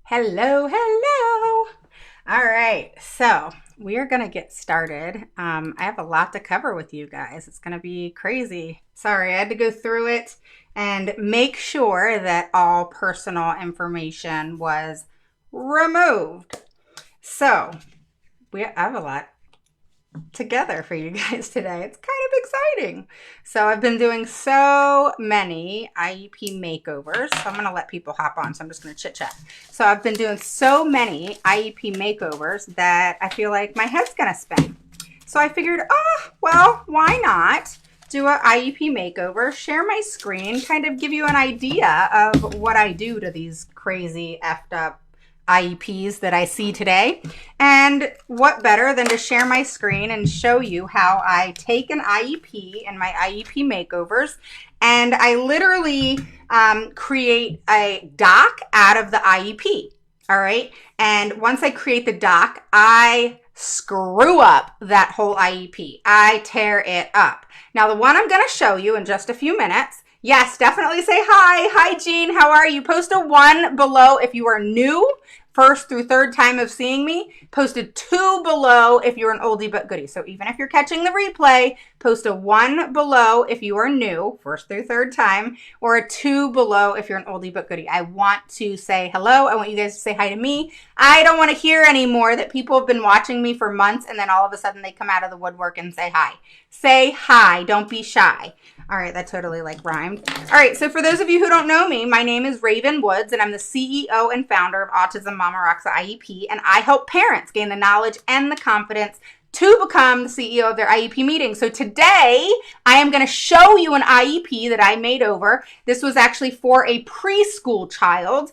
Hello, hello. All right, so we are going to get started. I have a lot to cover with you guys. It's going to be crazy. Sorry, I had to go through it and make sure that all personal information was removed. So I have a lot together for you guys today. It's kind of exciting. So I've been doing so many IEP makeovers. So I'm going to let people hop on. So I'm just going to chit chat. So I've been doing so many IEP makeovers that I feel like my head's going to spin. So I figured, well, why not do an IEP makeover, share my screen, kind of give you an idea of what I do to these crazy effed up IEPs that I see today. And what better than to share my screen and show you how I take an IEP and my IEP makeovers, and I literally create a doc out of the IEP. All right. And once I create the doc, I screw up that whole IEP. I tear it up. Now, the one I'm going to show you in just a few minutes. Yes, definitely say hi. Hi, Jean. How are you? Post a 1 below if you are new, first through third time of seeing me. Post a 2 below if you're an oldie but goodie. So even if you're catching the replay, post a 1 below if you are new, first through third time, or a 2 below if you're an oldie but goodie. I want to say hello. I want you guys to say hi to me. I don't want to hear anymore that people have been watching me for months and then all of a sudden they come out of the woodwork and say hi. Say hi. Don't be shy. All right, that totally rhymed. All right, so for those of you who don't know me, my name is Raven Woods, and I'm the CEO and founder of Autism Mama Rocks IEP, and I help parents gain the knowledge and the confidence to become the CEO of their IEP meeting. So today, I am going to show you an IEP that I made over. This was actually for a preschool child,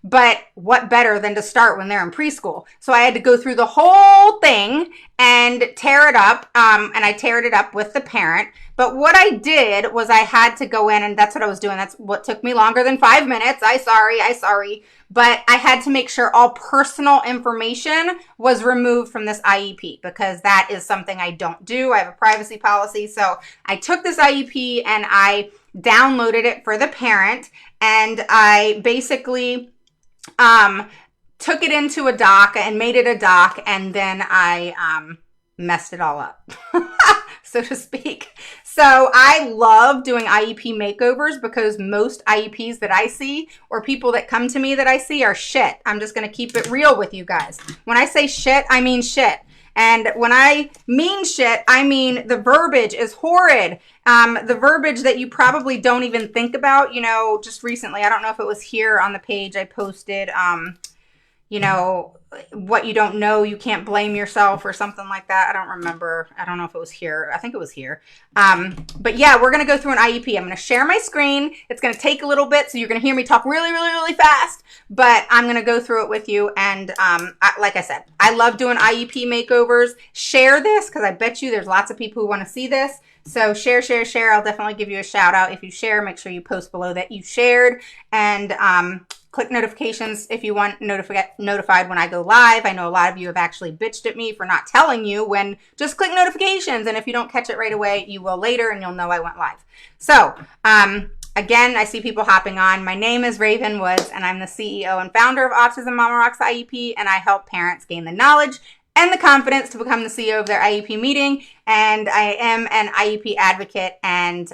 but what better than to start when they're in preschool? So I had to go through the whole thing and tear it up, and I teared it up with the parent. But what I did was I had to go in, and that's what I was doing. That's what took me longer than 5 minutes. I sorry. But I had to make sure all personal information was removed from this IEP because that is something I don't do. I have a privacy policy. So I took this IEP and I downloaded it for the parent, and I basically took it into a doc and made it a doc, and then I messed it all up, so to speak. So I love doing IEP makeovers because most IEPs that I see or people that come to me that I see are shit. I'm just going to keep it real with you guys. When I say shit, I mean shit. And when I mean shit, I mean the verbiage is horrid. The verbiage that you probably don't even think about. You know, just recently, I don't know if it was here on the page I posted, what you don't know, you can't blame yourself or something like that. I don't remember. I don't know if it was here. I think it was here. But yeah, we're going to go through an IEP. I'm going to share my screen. It's going to take a little bit, so you're going to hear me talk really fast, but I'm going to go through it with you. And like I said, I love doing IEP makeovers. Share this because I bet you there's lots of people who want to see this. So share. I'll definitely give you a shout out if you share. Make sure you post below that you shared, and click notifications if you want notified when I go live. I know a lot of you have actually bitched at me for not telling you when. Just click notifications, and if you don't catch it right away, you will later, and you'll know I went live. So again, I see people hopping on. My name is Raven Woods, and I'm the CEO and founder of Autism Mama Rocks IEP, and I help parents gain the knowledge and the confidence to become the CEO of their IEP meeting. And I am an IEP advocate and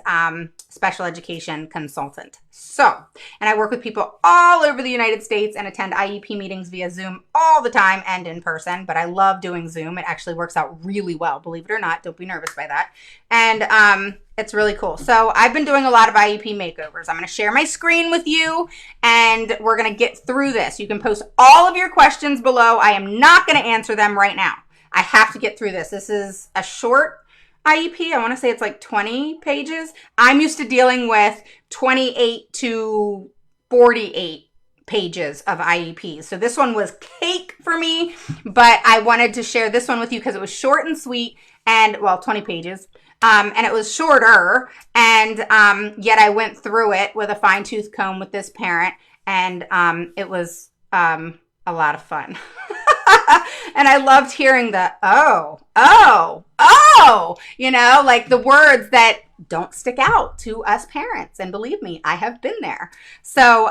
special education consultant. So, and I work with people all over the United States and attend IEP meetings via Zoom all the time and in person, but I love doing Zoom. It actually works out really well, believe it or not. Don't be nervous by that. And it's really cool. So I've been doing a lot of IEP makeovers. I'm going to share my screen with you, and we're going to get through this. You can post all of your questions below. I am not going to answer them right now. I have to get through this. This is a short IEP. I want to say it's like 20 pages. I'm used to dealing with 28 to 48 pages of IEPs. So this one was cake for me, but I wanted to share this one with you because it was short and sweet, and 20 pages. And it was shorter, and yet I went through it with a fine-tooth comb with this parent, and it was a lot of fun. And I loved hearing the, like the words that don't stick out to us parents. And believe me, I have been there. So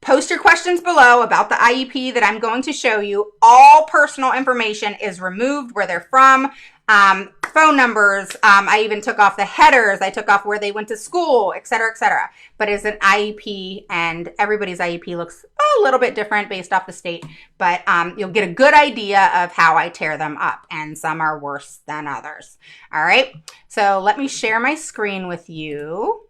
post your questions below about the IEP that I'm going to show you. All personal information is removed, where they're from, phone numbers. I even took off the headers. I took off where they went to school, et cetera, et cetera. But it's an IEP, and everybody's IEP looks a little bit different based off the state. But you'll get a good idea of how I tear them up, and some are worse than others. All right. So let me share my screen with you.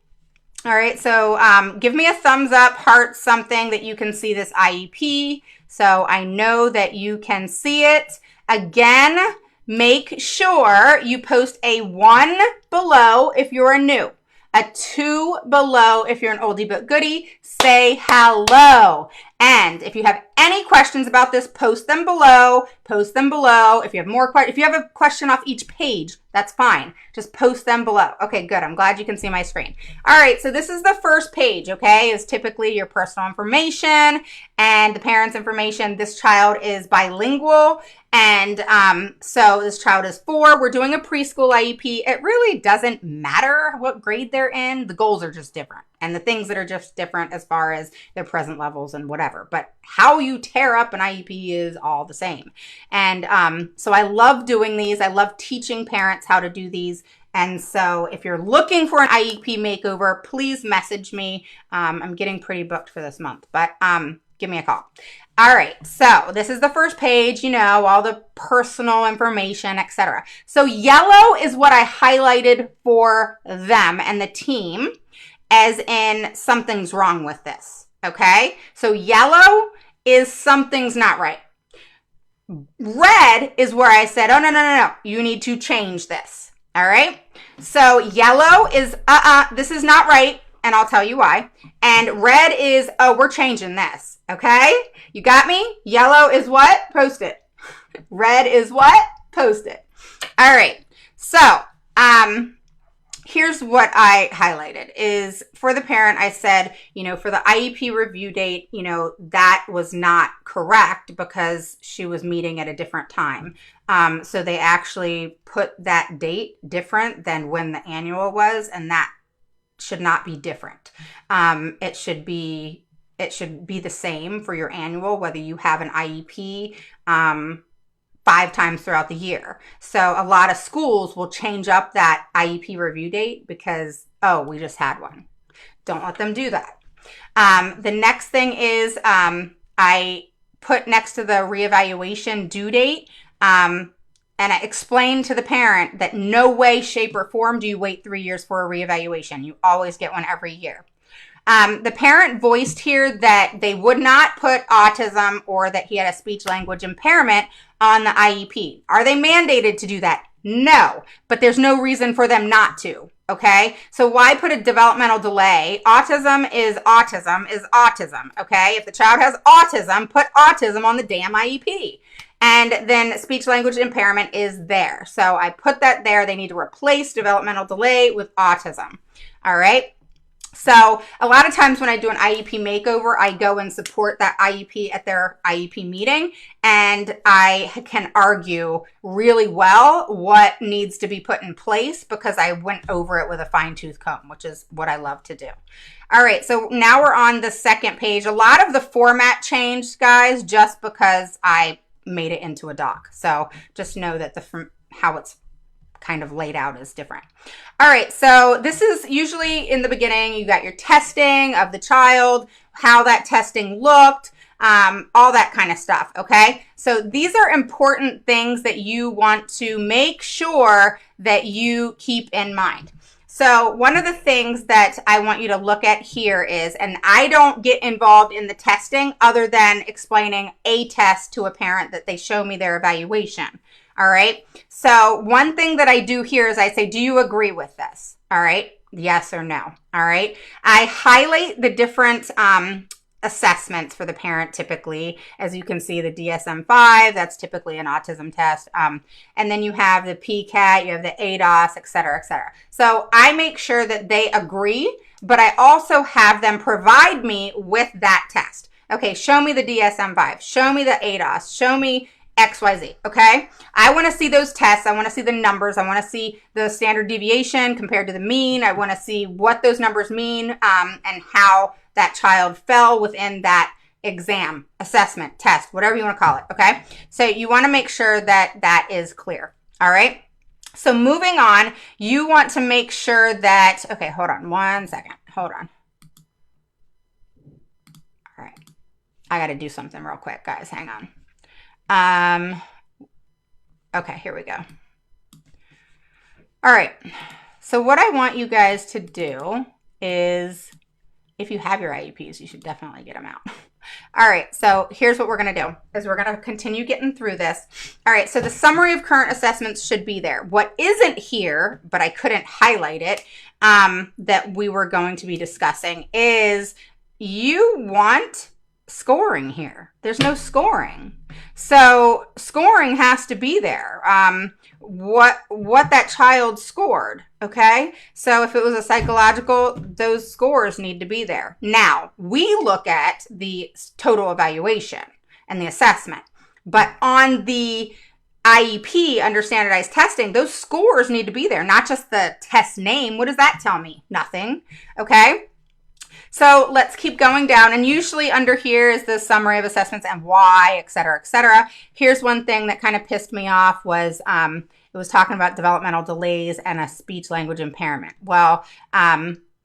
All right, so give me a thumbs up, heart, something that you can see this IEP, so I know that you can see it. Again, make sure you post a 1 below if you're a new, a 2 below if you're an oldie but goodie. Say hello. And if you have any questions about this, post them below. Post them below. If you have more questions, if you have a question off each page, that's fine. Just post them below. Okay, good. I'm glad you can see my screen. All right, so this is the first page, okay? Is typically your personal information and the parents' information. This child is bilingual, and so this child is 4. We're doing a preschool IEP. It really doesn't matter what grade they're in. The goals are just different, and the things that are just different as far as their present levels and whatever. But how you tear up an IEP is all the same. And so I love doing these. I love teaching parents how to do these. And so if you're looking for an IEP makeover, please message me. I'm getting pretty booked for this month, but give me a call. All right, so this is the first page, you know, all the personal information, etc. So yellow is what I highlighted for them and the team, as in something's wrong with this, okay? So yellow is something's not right. Red is where I said, oh, no, you need to change this, all right? So yellow is, this is not right, and I'll tell you why. And red is, oh, we're changing this, okay? You got me? Yellow is what? Post it. Red is what? Post it. All right, so here's what I highlighted is for the parent, I said, you know, for the IEP review date, you know, that was not correct because she was meeting at a different time. So they actually put that date different than when the annual was, and that should not be different. It should be the same for your annual, whether you have an IEP 5 times throughout the year. So a lot of schools will change up that IEP review date because, oh, we just had one. Don't let them do that. The next thing is I put next to the reevaluation due date, and I explained to the parent that no way, shape, or form do you wait 3 years for a reevaluation. You always get one every year. The parent voiced here that they would not put autism or that he had a speech language impairment on the IEP. Are they mandated to do that? No, but there's no reason for them not to, okay? So why put a developmental delay? Autism is autism, okay? If the child has autism, put autism on the damn IEP. And then speech language impairment is there. So I put that there. They need to replace developmental delay with autism, all right? So a lot of times when I do an IEP makeover, I go and support that IEP at their IEP meeting, and I can argue really well what needs to be put in place because I went over it with a fine-tooth comb, which is what I love to do. All right, so now we're on the second page. A lot of the format changed, guys, just because I made it into a doc. So just know that how it's kind of laid out is different. All right, so this is usually in the beginning, you got your testing of the child, how that testing looked, all that kind of stuff, okay? So these are important things that you want to make sure that you keep in mind. So one of the things that I want you to look at here is, and I don't get involved in the testing other than explaining a test to a parent that they show me their evaluation. All right. So one thing that I do here is I say, do you agree with this? All right. Yes or no. All right. I highlight the different assessments for the parent typically. As you can see, the DSM-5, that's typically an autism test. And then you have the PCAT, you have the ADOS, et cetera, et cetera. So I make sure that they agree, but I also have them provide me with that test. Okay, show me the DSM-5, show me the ADOS, show me XYZ, okay? I want to see those tests. I want to see the numbers. I want to see the standard deviation compared to the mean. I want to see what those numbers mean and how that child fell within that exam, assessment, test, whatever you want to call it, okay? So you want to make sure that that is clear, all right? So moving on, you want to make sure that, okay, hold on one second, hold on. All right, I got to do something real quick, guys, hang on. Okay, here we go. All right, so what I want you guys to do is, if you have your IEPs, you should definitely get them out. All right, so here's what we're going to do, is we're going to continue getting through this. All right, so the summary of current assessments should be there. What isn't here, but I couldn't highlight it, that we were going to be discussing is you want scoring here. There's no scoring. So scoring has to be there. What that child scored, okay? So if it was a psychological, those scores need to be there. Now, we look at the total evaluation and the assessment, but on the IEP, under standardized testing, those scores need to be there, not just the test name. What does that tell me? Nothing, okay? So let's keep going down, and usually under here is the summary of assessments and why, et cetera, et cetera. Here's one thing that kind of pissed me off was it was talking about developmental delays and a speech language impairment. Well,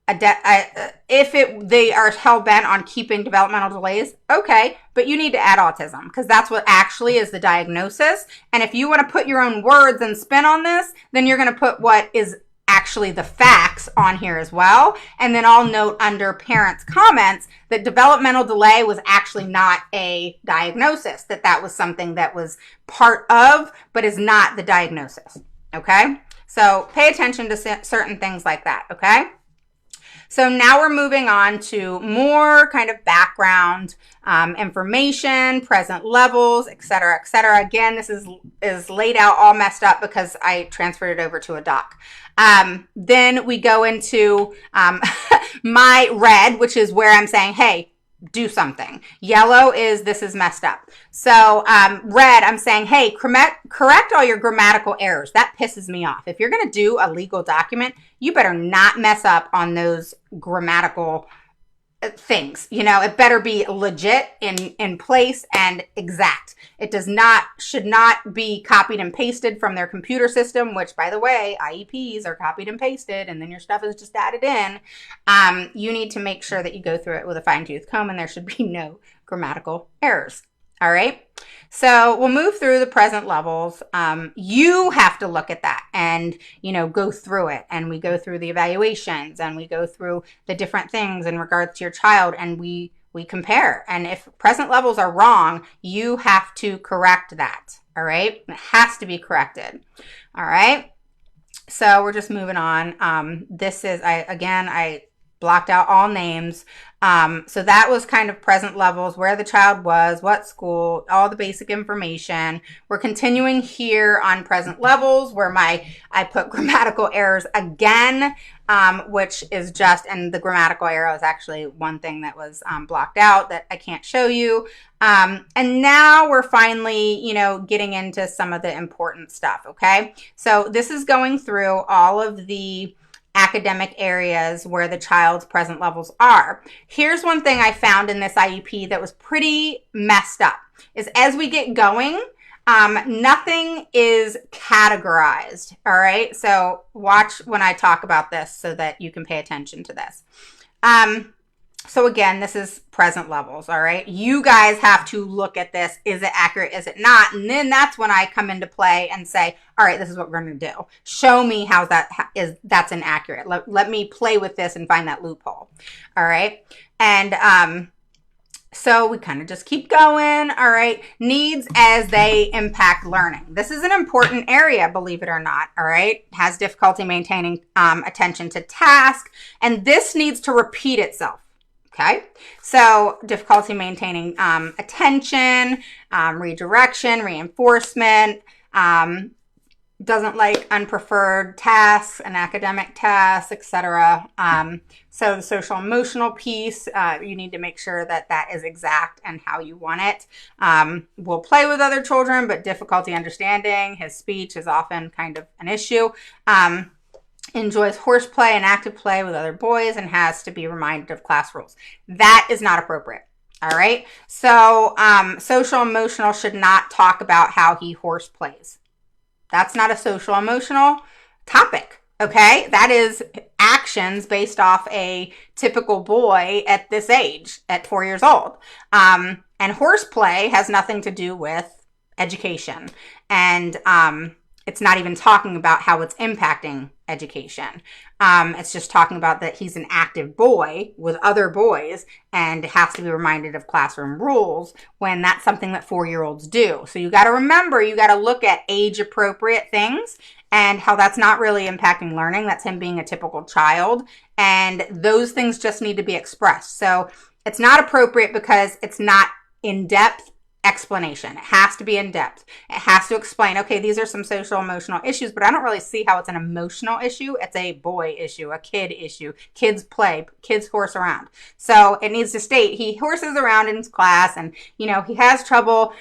if they are hell-bent on keeping developmental delays, okay, but you need to add autism because that's what actually is the diagnosis. And if you want to put your own words and spin on this, then you're going to put what is actually the facts on here as well. And then I'll note under parents' comments that developmental delay was actually not a diagnosis, that was something that was part of, but is not the diagnosis. Okay. So pay attention to certain things like that. Okay. So now we're moving on to more kind of background information, present levels, et cetera, et cetera. Again, this is laid out all messed up because I transferred it over to a doc. Then we go into my red, which is where I'm saying, hey, do something. Yellow is this is messed up. So red, I'm saying, hey, correct all your grammatical errors. That pisses me off. If you're going to do a legal document, you better not mess up on those grammatical things. You know, it better be legit in place and exact. It should not be copied and pasted from their computer system, which, by the way, IEPs are copied and pasted, and then your stuff is just added in. You need to make sure that you go through it with a fine-tooth comb, and there should be no grammatical errors. All right. So we'll move through the present levels. You have to look at that and, go through it. And we go through the evaluations and we go through the different things in regards to your child, and we compare. And if present levels are wrong, you have to correct that. All right. It has to be corrected. All right. So we're just moving on. This is, I blocked out all names. So that was kind of present levels, where the child was, what school, all the basic information. We're continuing here on present levels where I put grammatical errors again, which is and the grammatical error is actually one thing that was blocked out that I can't show you. And now we're finally, getting into some of the important stuff. Okay. So this is going through all of the academic areas where the child's present levels are. Here's one thing I found in this IEP that was pretty messed up, is as we get going, nothing is categorized. All right. So watch when I talk about this so that you can pay attention to this. So again, this is present levels. All right. You guys have to look at this. Is it accurate? Is it not? And then that's when I come into play and say, all right, this is what we're going to do. Show me how that's inaccurate. Let me play with this and find that loophole. All right. And, so we kind of just keep going. All right. Needs as they impact learning. This is an important area, believe it or not. All right. Has difficulty maintaining attention to task. And this needs to repeat itself. Okay. So difficulty maintaining attention, redirection, reinforcement, doesn't like unpreferred tasks and academic tasks, etc. So the social emotional piece, you need to make sure that that is exact and how you want it. We'll play with other children, but difficulty understanding his speech is often kind of an issue. enjoys horseplay and active play with other boys, and has to be reminded of class rules. That is not appropriate. All right. So social emotional should not talk about how he horse plays. That's not a social emotional topic. Okay. That is actions based off a typical boy at this age, at 4 years old. And horseplay has nothing to do with education. And it's not even talking about how it's impacting education. It's just talking about that he's an active boy with other boys and has to be reminded of classroom rules, when that's something that 4-year-olds do. So you got to remember, you got to look at age appropriate things and how that's not really impacting learning. That's him being a typical child. And those things just need to be expressed. So it's not appropriate because it's not in depth explanation. It has to be in depth. It has to explain, okay, these are some social emotional issues, but I don't really see how it's an emotional issue. It's a boy issue, a kid issue. Kids play, kids horse around. So it needs to state he horses around in his class, and, he has trouble,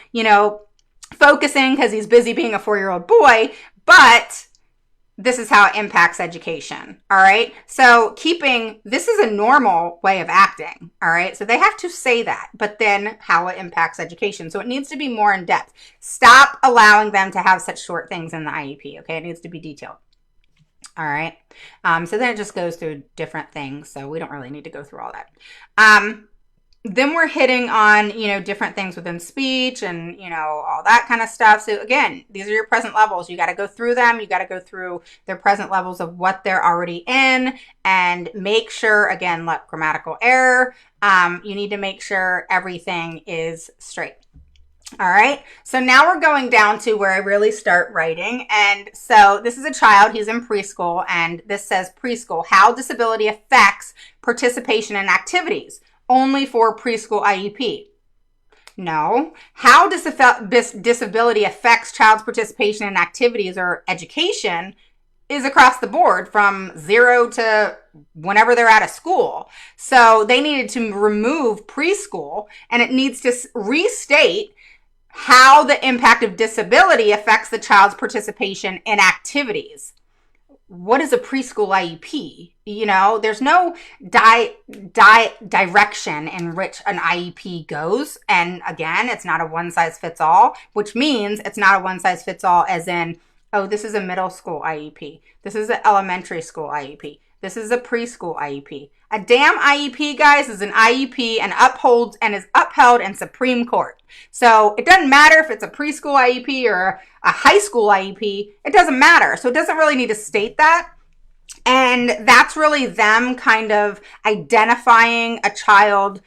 focusing because he's busy being a 4-year-old boy, but this is how it impacts education. All right. So this is a normal way of acting. All right. So they have to say that, but then how it impacts education. So it needs to be more in depth. Stop allowing them to have such short things in the IEP. Okay. It needs to be detailed. All right. So then it just goes through different things. So we don't really need to go through all that. Then we're hitting on, different things within speech and, all that kind of stuff. So again, these are your present levels. You got to go through them. You got to go through their present levels of what they're already in, and make sure, again, grammatical error. You need to make sure everything is straight. All right. So now we're going down to where I really start writing. And so this is a child, he's in preschool, and this says preschool, how disability affects participation in activities. Only for preschool IEP. No. How disability affects child's participation in activities or education is across the board from 0 to whenever they're out of school. So they needed to remove preschool, and it needs to restate how the impact of disability affects the child's participation in activities. What is a preschool IEP? There's no direction in which an IEP goes. And again, it's not a one size fits all, which means it's not a one size fits all as in, oh, this is a middle school IEP. This is an elementary school IEP. This is a preschool IEP. A damn IEP, guys, is an IEP and is upheld in Supreme Court. So it doesn't matter if it's a preschool IEP or a high school IEP. It doesn't matter. So it doesn't really need to state that. And that's really them kind of identifying a child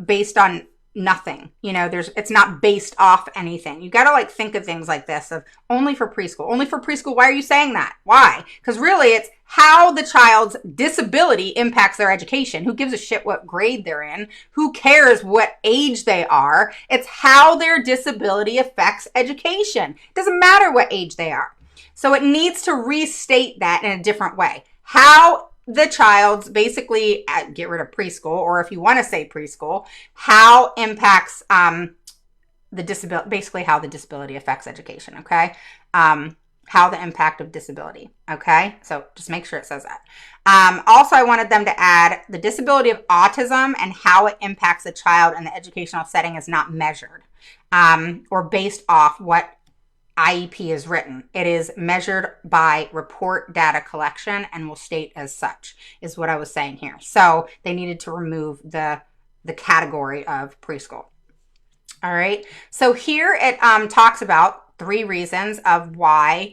based on nothing. It's not based off anything. You got to think of things like this of only for preschool. Only for preschool. Why are you saying that? Why? Because really it's how the child's disability impacts their education. Who gives a shit what grade they're in? Who cares what age they are? It's how their disability affects education. It doesn't matter what age they are. So it needs to restate that in a different way. How the child's basically, get rid of preschool, or if you want to say preschool, how impacts the disability, basically how the disability affects education, okay? How the impact of disability, okay? So just make sure it says that. Also, I wanted them to add the disability of autism and how it impacts the child in the educational setting is not measured or based off what IEP is written. It is measured by report data collection and will state as such, is what I was saying here. So they needed to remove the category of preschool. All right. So here it talks about 3 reasons of why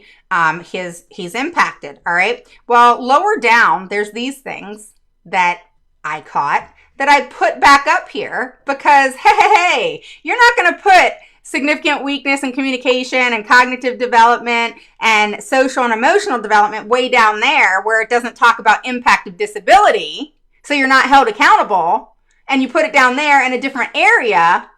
he's impacted. All right. Well, lower down, there's these things that I caught that I put back up here because, hey, you're not going to put significant weakness in communication and cognitive development and social and emotional development way down there where it doesn't talk about impact of disability. So you're not held accountable, and you put it down there in a different area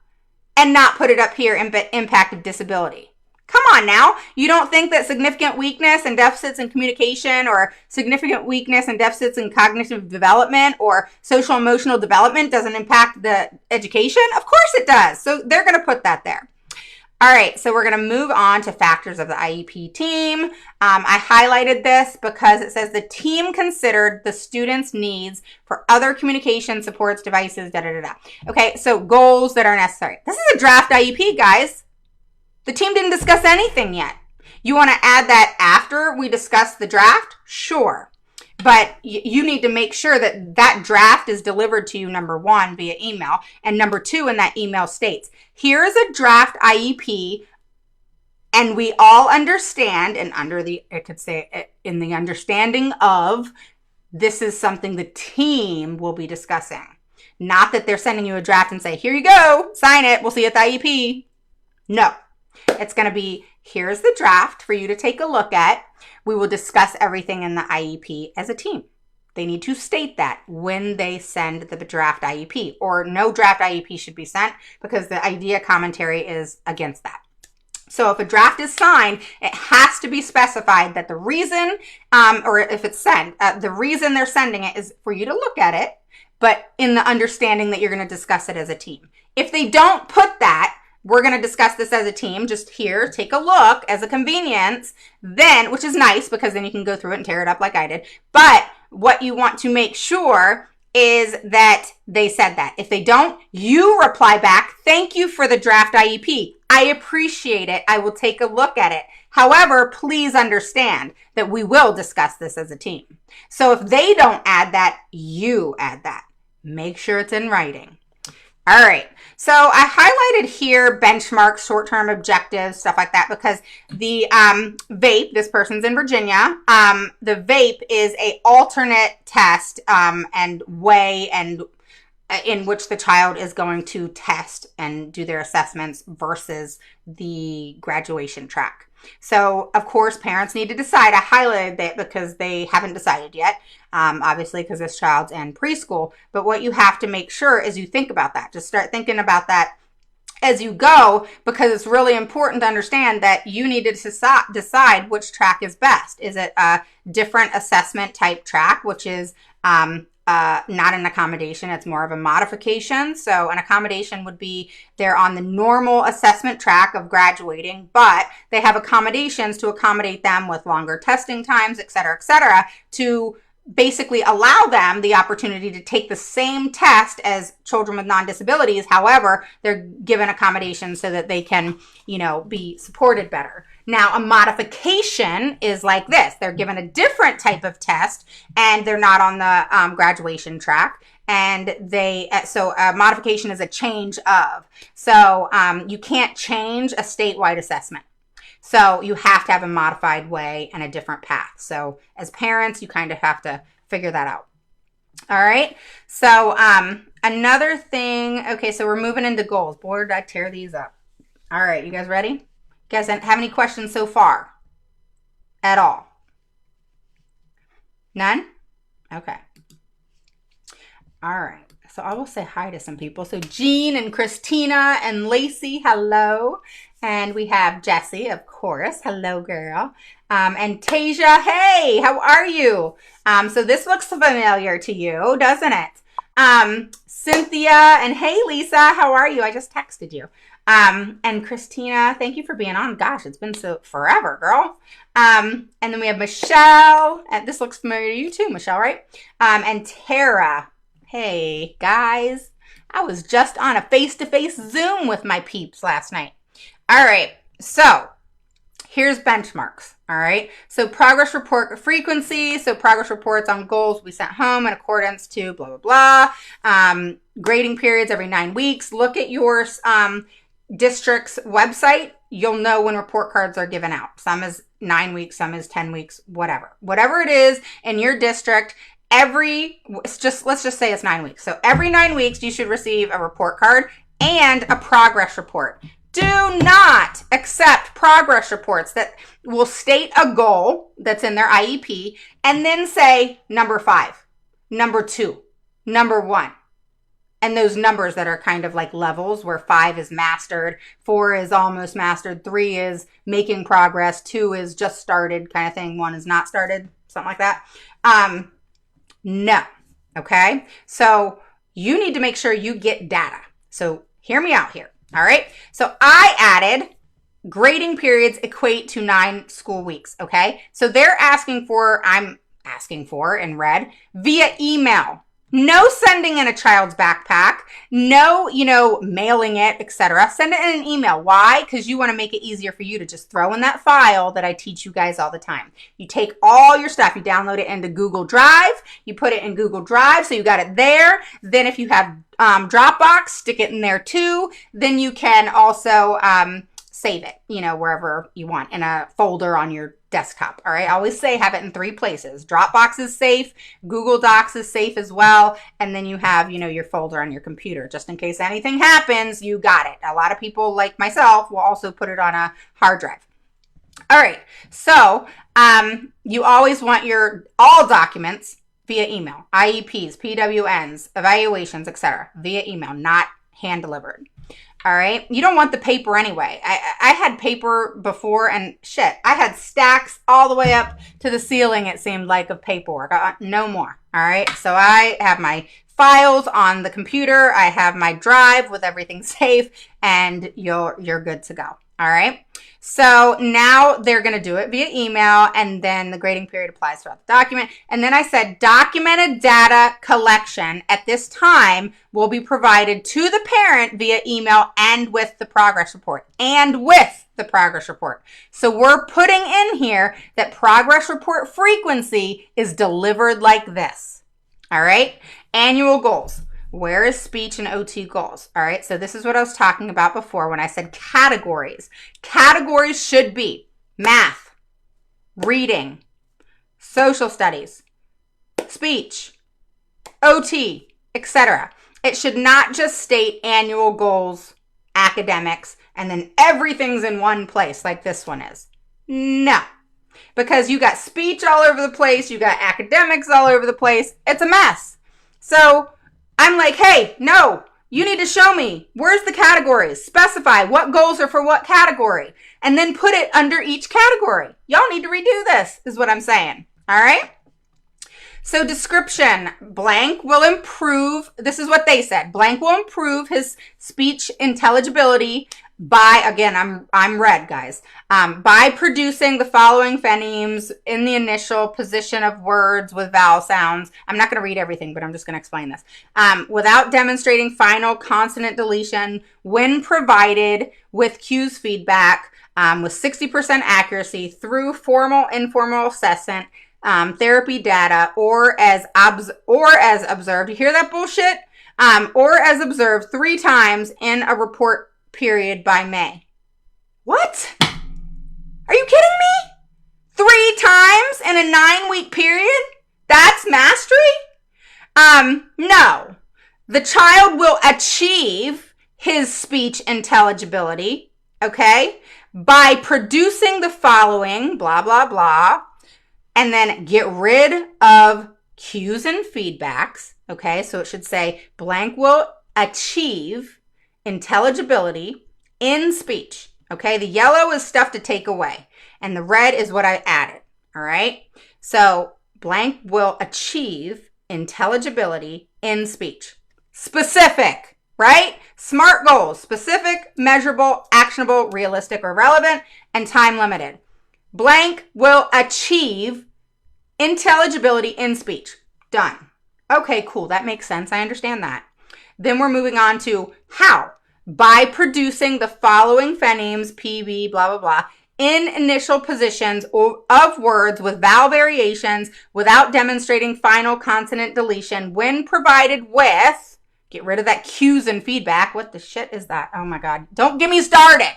and not put it up here in impact of disability. Come on now. You don't think that significant weakness and deficits in communication or significant weakness and deficits in cognitive development or social emotional development doesn't impact the education? Of course it does. So they're going to put that there. All right, so we're going to move on to factors of the IEP team. I highlighted this because it says the team considered the student's needs for other communication supports, devices, da-da-da-da. Okay, so goals that are necessary. This is a draft IEP, guys. The team didn't discuss anything yet. You want to add that after we discuss the draft? Sure. But you need to make sure that that draft is delivered to you, number one, via email. And number two, in that email states, here is a draft IEP, and we all understand, and it could say in the understanding of, this is something the team will be discussing. Not that they're sending you a draft and say, here you go, sign it, we'll see you at the IEP. No, it's going to be, here's the draft for you to take a look at. We will discuss everything in the IEP as a team. They need to state that when they send the draft IEP, or no draft IEP should be sent because the idea commentary is against that. So if a draft is signed, it has to be specified that the reason, or if it's sent, the reason they're sending it is for you to look at it, but in the understanding that you're going to discuss it as a team. If they don't put that, we're going to discuss this as a team, just here, take a look as a convenience, then, which is nice because then you can go through it and tear it up like I did. But what you want to make sure is that they said that. If they don't, you reply back, thank you for the draft IEP. I appreciate it. I will take a look at it. However, please understand that we will discuss this as a team. So if they don't add that, you add that. Make sure it's in writing. All right, so I highlighted here benchmarks, short-term objectives, stuff like that, because the VAPE, this person's in Virginia, the VAPE is a alternate test and way and in which the child is going to test and do their assessments versus the graduation track. So, of course, parents need to decide. I highlighted that because they haven't decided yet, obviously, because this child's in preschool. But what you have to make sure is you think about that. Just start thinking about that as you go, because it's really important to understand that you need to decide which track is best. Is it a different assessment type track, which is not an accommodation, it's more of a modification. So an accommodation would be they're on the normal assessment track of graduating, but they have accommodations to accommodate them with longer testing times, et cetera, to basically allow them the opportunity to take the same test as children with non-disabilities. However, they're given accommodations so that they can, be supported better. Now, a modification is like this. They're given a different type of test and they're not on the graduation track. And so a modification is a change of. So you can't change a statewide assessment. So you have to have a modified way and a different path. So as parents, you kind of have to figure that out. All right. So another thing. Okay, so we're moving into goals. Boy, did I tear these up. All right, you guys ready? You guys have any questions so far? At all? None? Okay. All right. So I will say hi to some people. So Jean and Christina and Lacey, hello. And we have Jessie, of course. Hello, girl. And Tasia, hey, how are you? So this looks familiar to you, doesn't it? Cynthia and hey, Lisa, how are you? I just texted you. And Christina, thank you for being on. Gosh, it's been so forever, girl. And then we have Michelle. And this looks familiar to you too, Michelle, right? And Tara. Hey, guys. I was just on a face-to-face Zoom with my peeps last night. All right, so here's benchmarks, all right? So progress report frequency, so progress reports on goals we sent home in accordance to blah, blah, blah. Grading periods every 9 weeks. Look at your district's website. You'll know when report cards are given out. Some is 9 weeks, some is 10 weeks, whatever. Whatever it is in your district, let's just say it's 9 weeks. So every 9 weeks, you should receive a report card and a progress report. Do not accept progress reports that will state a goal that's in their IEP and then say number 5, number 2, number 1. And those numbers that are kind of like levels where 5 is mastered, 4 is almost mastered, 3 is making progress, 2 is just started kind of thing, 1 is not started, something like that. No. Okay. So you need to make sure you get data. So hear me out here. All right. So I added grading periods equate to 9 school weeks, okay? So I'm asking for in red via email. No sending in a child's backpack, no, mailing it, etc. Send it in an email. Why? Because you want to make it easier for you to just throw in that file that I teach you guys all the time. You take all your stuff, you download it into Google Drive, you put it in Google Drive, so you got it there. Then if you have Dropbox, stick it in there too. Then you can also save it, wherever you want in a folder on your desktop. All right. I always say have it in 3 places. Dropbox is safe. Google Docs is safe as well. And then you have, your folder on your computer. Just in case anything happens, you got it. A lot of people like myself will also put it on a hard drive. All right. So you always want all documents via email. IEPs, PWNs, evaluations, etc. via email, not hand delivered. All right. You don't want the paper anyway. I had paper before and shit. I had stacks all the way up to the ceiling, it seemed like, of paperwork. No more. All right. So I have my files on the computer. I have my drive with everything safe, and you're good to go. All right. So now they're going to do it via email, and then the grading period applies throughout the document. And then I said documented data collection at this time will be provided to the parent via email and with the progress report. So we're putting in here that progress report frequency is delivered like this. All right. Annual goals. Where is speech and OT goals? All right, so this is what I was talking about before when I said categories. Categories should be math, reading, social studies, speech, OT, etc. It should not just state annual goals, academics, and then everything's in one place like this one is. No, because you got speech all over the place, you got academics all over the place. It's a mess. So I'm like, hey, no, you need to show me. Where's the categories? Specify what goals are for what category. And then put it under each category. Y'all need to redo this, is what I'm saying. All right? So description, blank will improve. This is what they said. Blank will improve his speech intelligibility by, again, I'm red, guys, by producing the following phonemes in the initial position of words with vowel sounds. I'm not going to read everything, but I'm just going to explain this. Without demonstrating final consonant deletion when provided with cues feedback with 60% accuracy through formal, informal assessment, therapy data, or as observed. You hear that bullshit? Or as observed 3 times in a report period by May. What? Are you kidding me? 3 times in a 9-week period? That's mastery? No. The child will achieve his speech intelligibility, okay, by producing the following, blah, blah, blah, and then get rid of cues and feedbacks, okay? So it should say blank will achieve intelligibility in speech, okay? The yellow is stuff to take away, and the red is what I added, all right? So blank will achieve intelligibility in speech. Specific, right? SMART goals, specific, measurable, actionable, realistic or relevant, and time limited. Blank will achieve intelligibility in speech. Done. Okay, cool. That makes sense. I understand that. Then we're moving on to how. By producing the following phonemes, PB, blah, blah, blah, in initial positions of words with vowel variations without demonstrating final consonant deletion when provided with, get rid of that cues and feedback. What the shit is that? Oh my God. Don't get me started.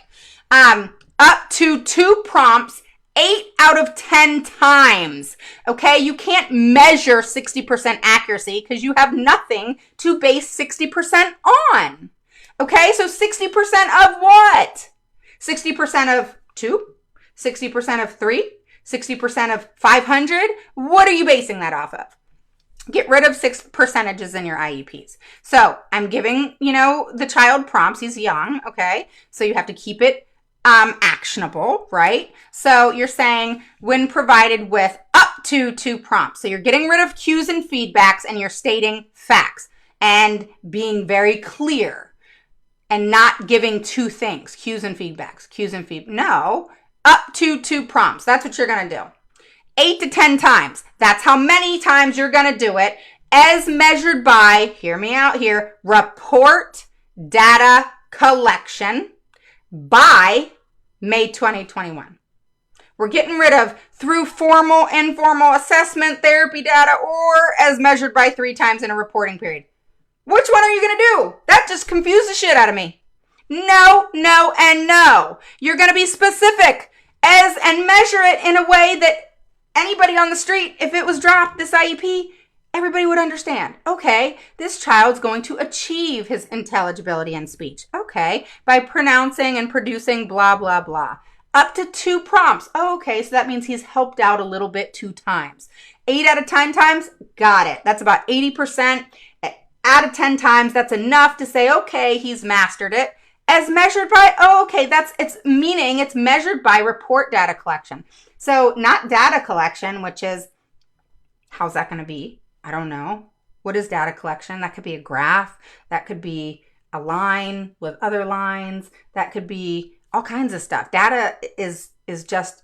Up to 2 prompts 8 out of 10 times. Okay, you can't measure 60% accuracy because you have nothing to base 60% on. Okay, so 60% of what? 60% of 2? 60% of 3? 60% of 500? What are you basing that off of? Get rid of 6 percentages in your IEPs. So I'm giving, the child prompts. He's young, okay? So you have to keep it actionable, right? So you're saying when provided with up to 2 prompts. So you're getting rid of cues and feedbacks and you're stating facts and being very clear and not giving two things, cues and feedbacks, No, up to 2 prompts. That's what you're going to do. 8 to 10 times. That's how many times you're going to do it, as measured by, hear me out here, report data collection by May 2021. We're getting rid of through formal, informal assessment, therapy data, or as measured by 3 times in a reporting period. Which one are you going to do? That just confused the shit out of me. No, no, and no. You're going to be specific and measure it in a way that anybody on the street, if it was dropped, this IEP, everybody would understand. Okay, this child's going to achieve his intelligibility and speech. Okay, by pronouncing and producing blah, blah, blah. Up to 2 prompts. Oh, okay, so that means he's helped out a little bit 2 times. 8 out of 10 times, got it. That's about 80%. Out of 10 times, that's enough to say, okay, he's mastered it. As measured by, it's measured by report data collection. So not data collection, which is, how's that going to be? I don't know. What is data collection? That could be a graph. That could be a line with other lines. That could be all kinds of stuff. Data is just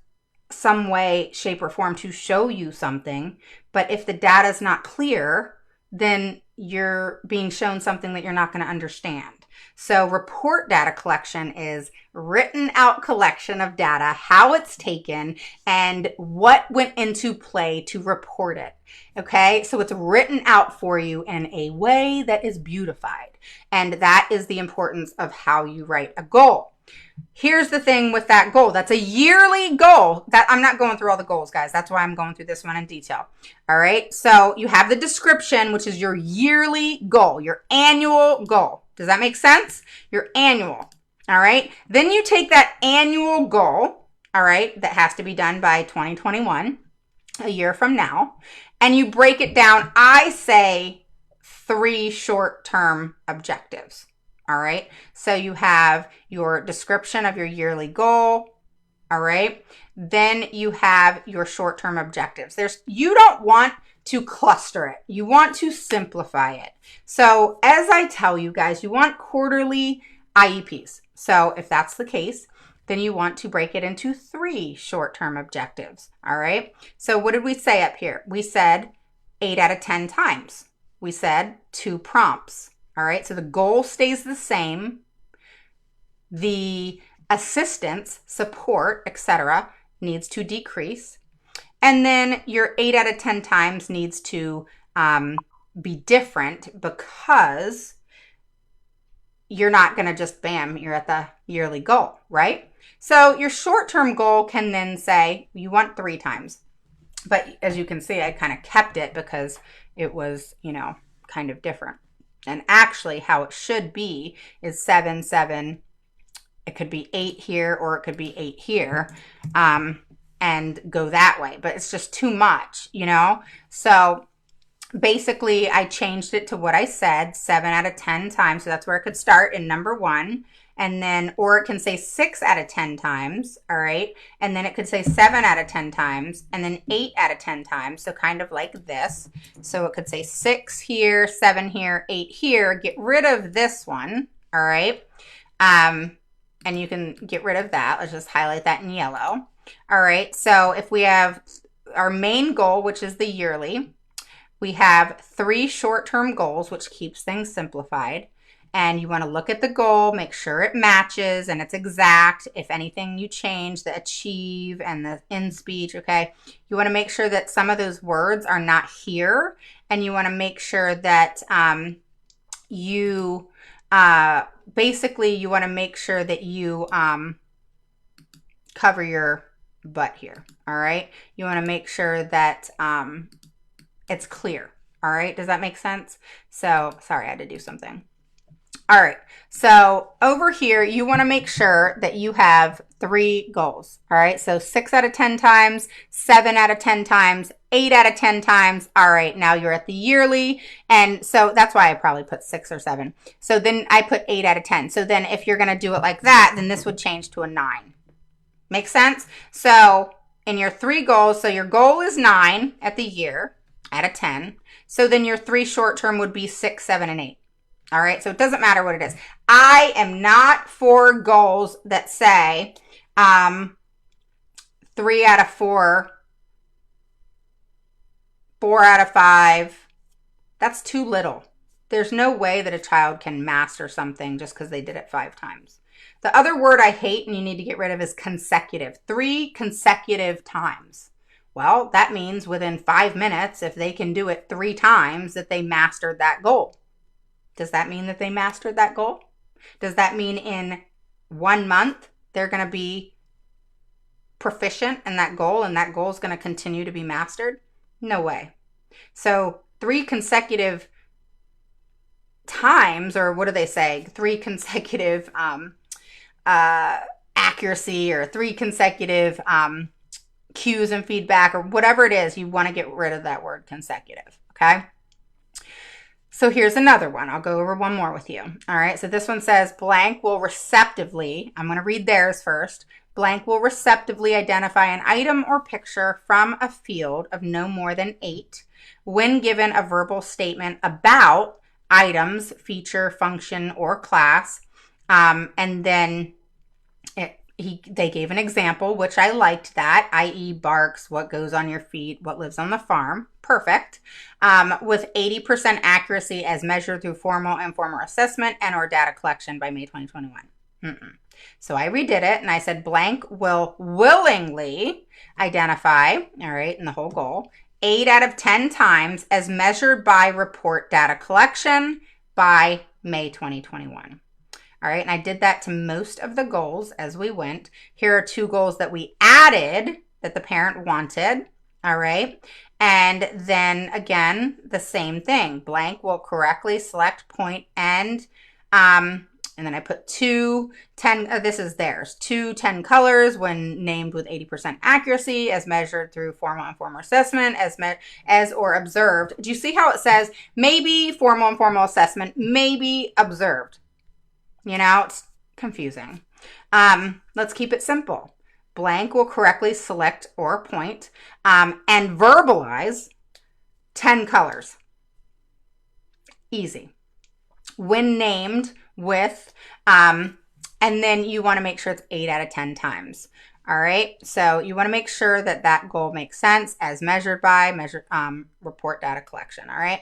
some way, shape, or form to show you something. But if the data is not clear, then you're being shown something that you're not going to understand. So report data collection is written out collection of data, how it's taken, and what went into play to report it. Okay, so it's written out for you in a way that is beautified. And that is the importance of how you write a goal. Here's the thing with that goal. That's a yearly goal. That I'm not going through all the goals, guys. That's why I'm going through this one in detail. All right. So you have the description, which is your yearly goal, your annual goal. Does that make sense? Your annual. All right. Then you take that annual goal, all right, that has to be done by 2021, a year from now, and you break it down. I say 3 short-term objectives. All right. So you have your description of your yearly goal. All right. Then you have your short-term objectives. You don't want to cluster it. You want to simplify it. So as I tell you guys, you want quarterly IEPs. So if that's the case, then you want to break it into 3 short-term objectives. All right. So what did we say up here? We said 8 out of 10 times. We said 2 prompts. All right, so the goal stays the same. The assistance, support, etc. needs to decrease. And then your 8 out of 10 times needs to be different, because you're not going to just, bam, you're at the yearly goal, right? So your short-term goal can then say you want 3 times. But as you can see, I kind of kept it because it was, kind of different. And actually how it should be is 7, 7. It could be 8 here, or it could be 8 here, and go that way. But it's just too much, So basically I changed it to what I said, 7 out of 10 times. So that's where it could start in number 1. And then, or it can say 6 out of 10 times, all right? And then it could say 7 out of 10 times, and then 8 out of 10 times, so kind of like this. So it could say 6 here, 7 here, 8 here. Get rid of this one, all right? And you can get rid of that. Let's just highlight that in yellow. All right, so if we have our main goal, which is the yearly, we have 3 short-term goals, which keeps things simplified. And you want to look at the goal, make sure it matches and it's exact. If anything you change, the achieve and the in speech, okay? You want to make sure that some of those words are not here. And you want to make sure that you want to make sure that you cover your butt here, all right? You want to make sure that it's clear, all right? Does that make sense? So, sorry, I had to do something. All right, so over here, you want to make sure that you have 3 goals, all right? So 6 out of 10 times, 7 out of 10 times, 8 out of 10 times. All right, now you're at the yearly, and so that's why I probably put 6 or 7. So then I put 8 out of 10. So then if you're going to do it like that, then this would change to a 9. Make sense? So in your 3 goals, so your goal is 9 at the year out of 10. So then your 3 short term would be 6, 7, and 8. All right, so it doesn't matter what it is. I am not for goals that say 3 out of 4, 4 out of 5. That's too little. There's no way that a child can master something just because they did it 5 times. The other word I hate and you need to get rid of is consecutive. 3 consecutive times. Well, that means within 5 minutes, if they can do it 3 times, that they mastered that goal. Does that mean that they mastered that goal? Does that mean in 1 month they're going to be proficient in that goal and that goal is going to continue to be mastered? No way. So 3 consecutive times, or what do they say? 3 consecutive accuracy, or 3 consecutive cues and feedback, or whatever it is, you want to get rid of that word consecutive, okay? So here's another one. I'll go over one more with you. All right, so this one says blank will receptively, I'm going to read theirs first. Blank will receptively identify an item or picture from a field of no more than 8 when given a verbal statement about items, feature, function, or class. And then they gave an example, which I liked that, i.e. barks, what goes on your feet, what lives on the farm. Perfect. With 80% accuracy as measured through formal and informal assessment and or data collection by May 2021. So I redid it and I said blank will willingly identify, all right, in the whole goal, 8 out of 10 times as measured by report data collection by May 2021. All right, and I did that to most of the goals as we went. Here are 2 goals that we added that the parent wanted, all right? And then again, the same thing. Blank will correctly select point and then I put 2 10, this is theirs, 2 10 colors when named with 80% accuracy as measured through formal and informal assessment as or observed. Do you see how it says maybe formal and informal assessment, maybe observed? You know, it's confusing. Let's keep it simple. Blank will correctly select or point and verbalize 10 colors. Easy. When named with, and then you want to make sure it's 8 out of 10 times. All right. So you want to make sure that that goal makes sense as measured by report data collection. All right.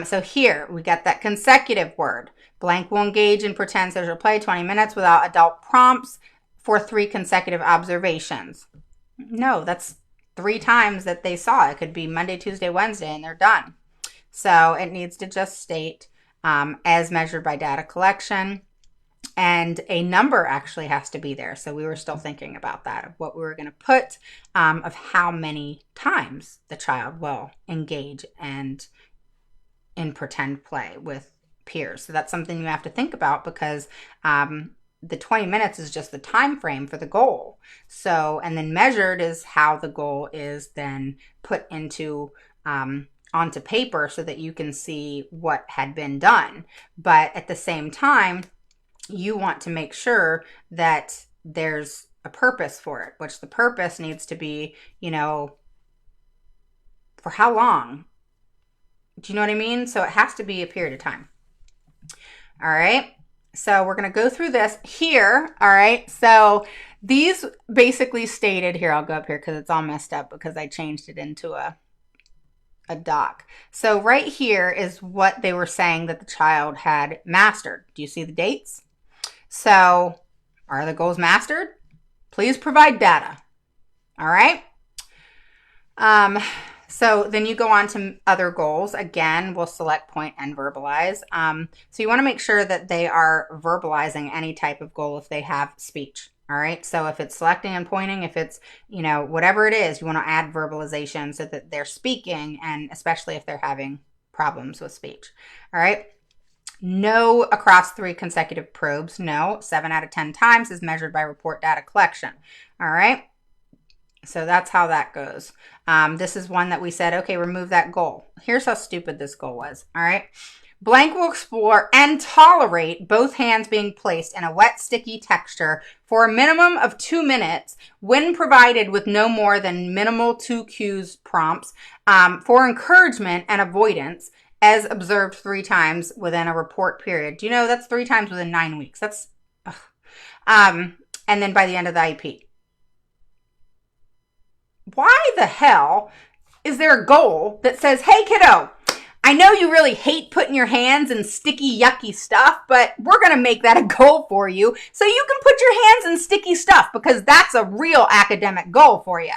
So here we got that consecutive word. Blank will engage in pretend social play 20 minutes without adult prompts for 3 consecutive observations. No, that's 3 times that they saw. It could be Monday, Tuesday, Wednesday, and they're done. So it needs to just state as measured by data collection, and a number actually has to be there. So we were still thinking about that, of what we were going to put, of how many times the child will engage and in pretend play with peers. So that's something you have to think about, because the 20 minutes is just the time frame for the goal. So, and then measured is how the goal is then put into onto paper so that you can see what had been done. But at the same time, you want to make sure that there's a purpose for it, which the purpose needs to be, you know, for how long? Do you know what I mean? So it has to be a period of time. All right. So we're going to go through this here. All right. So these basically stated here, I'll go up here because it's all messed up because I changed it into a doc. So right here is what they were saying that the child had mastered. Do you see the dates? So are the goals mastered? Please provide data. All right. So then you go on to other goals. Again, we'll select point and verbalize. So you want to make sure that they are verbalizing any type of goal if they have speech. All right. So if it's selecting and pointing, if it's, you know, whatever it is, you want to add verbalization so that they're speaking, and especially if they're having problems with speech. All right. No across 3 consecutive probes. No. 7 out of 10 times is measured by report data collection. All right. So that's how that goes. This is one that we said, okay, remove that goal. Here's how stupid this goal was. All right. Blank will explore and tolerate both hands being placed in a wet, sticky texture for a minimum of 2 minutes when provided with no more than minimal 2 cues prompts for encouragement and avoidance as observed 3 times within a report period. Do you know that's 3 times within 9 weeks? That's, and then by the end of the IEP. Why the hell is there a goal that says, hey kiddo, I know you really hate putting your hands in sticky, yucky stuff, but we're going to make that a goal for you so you can put your hands in sticky stuff because that's a real academic goal for you.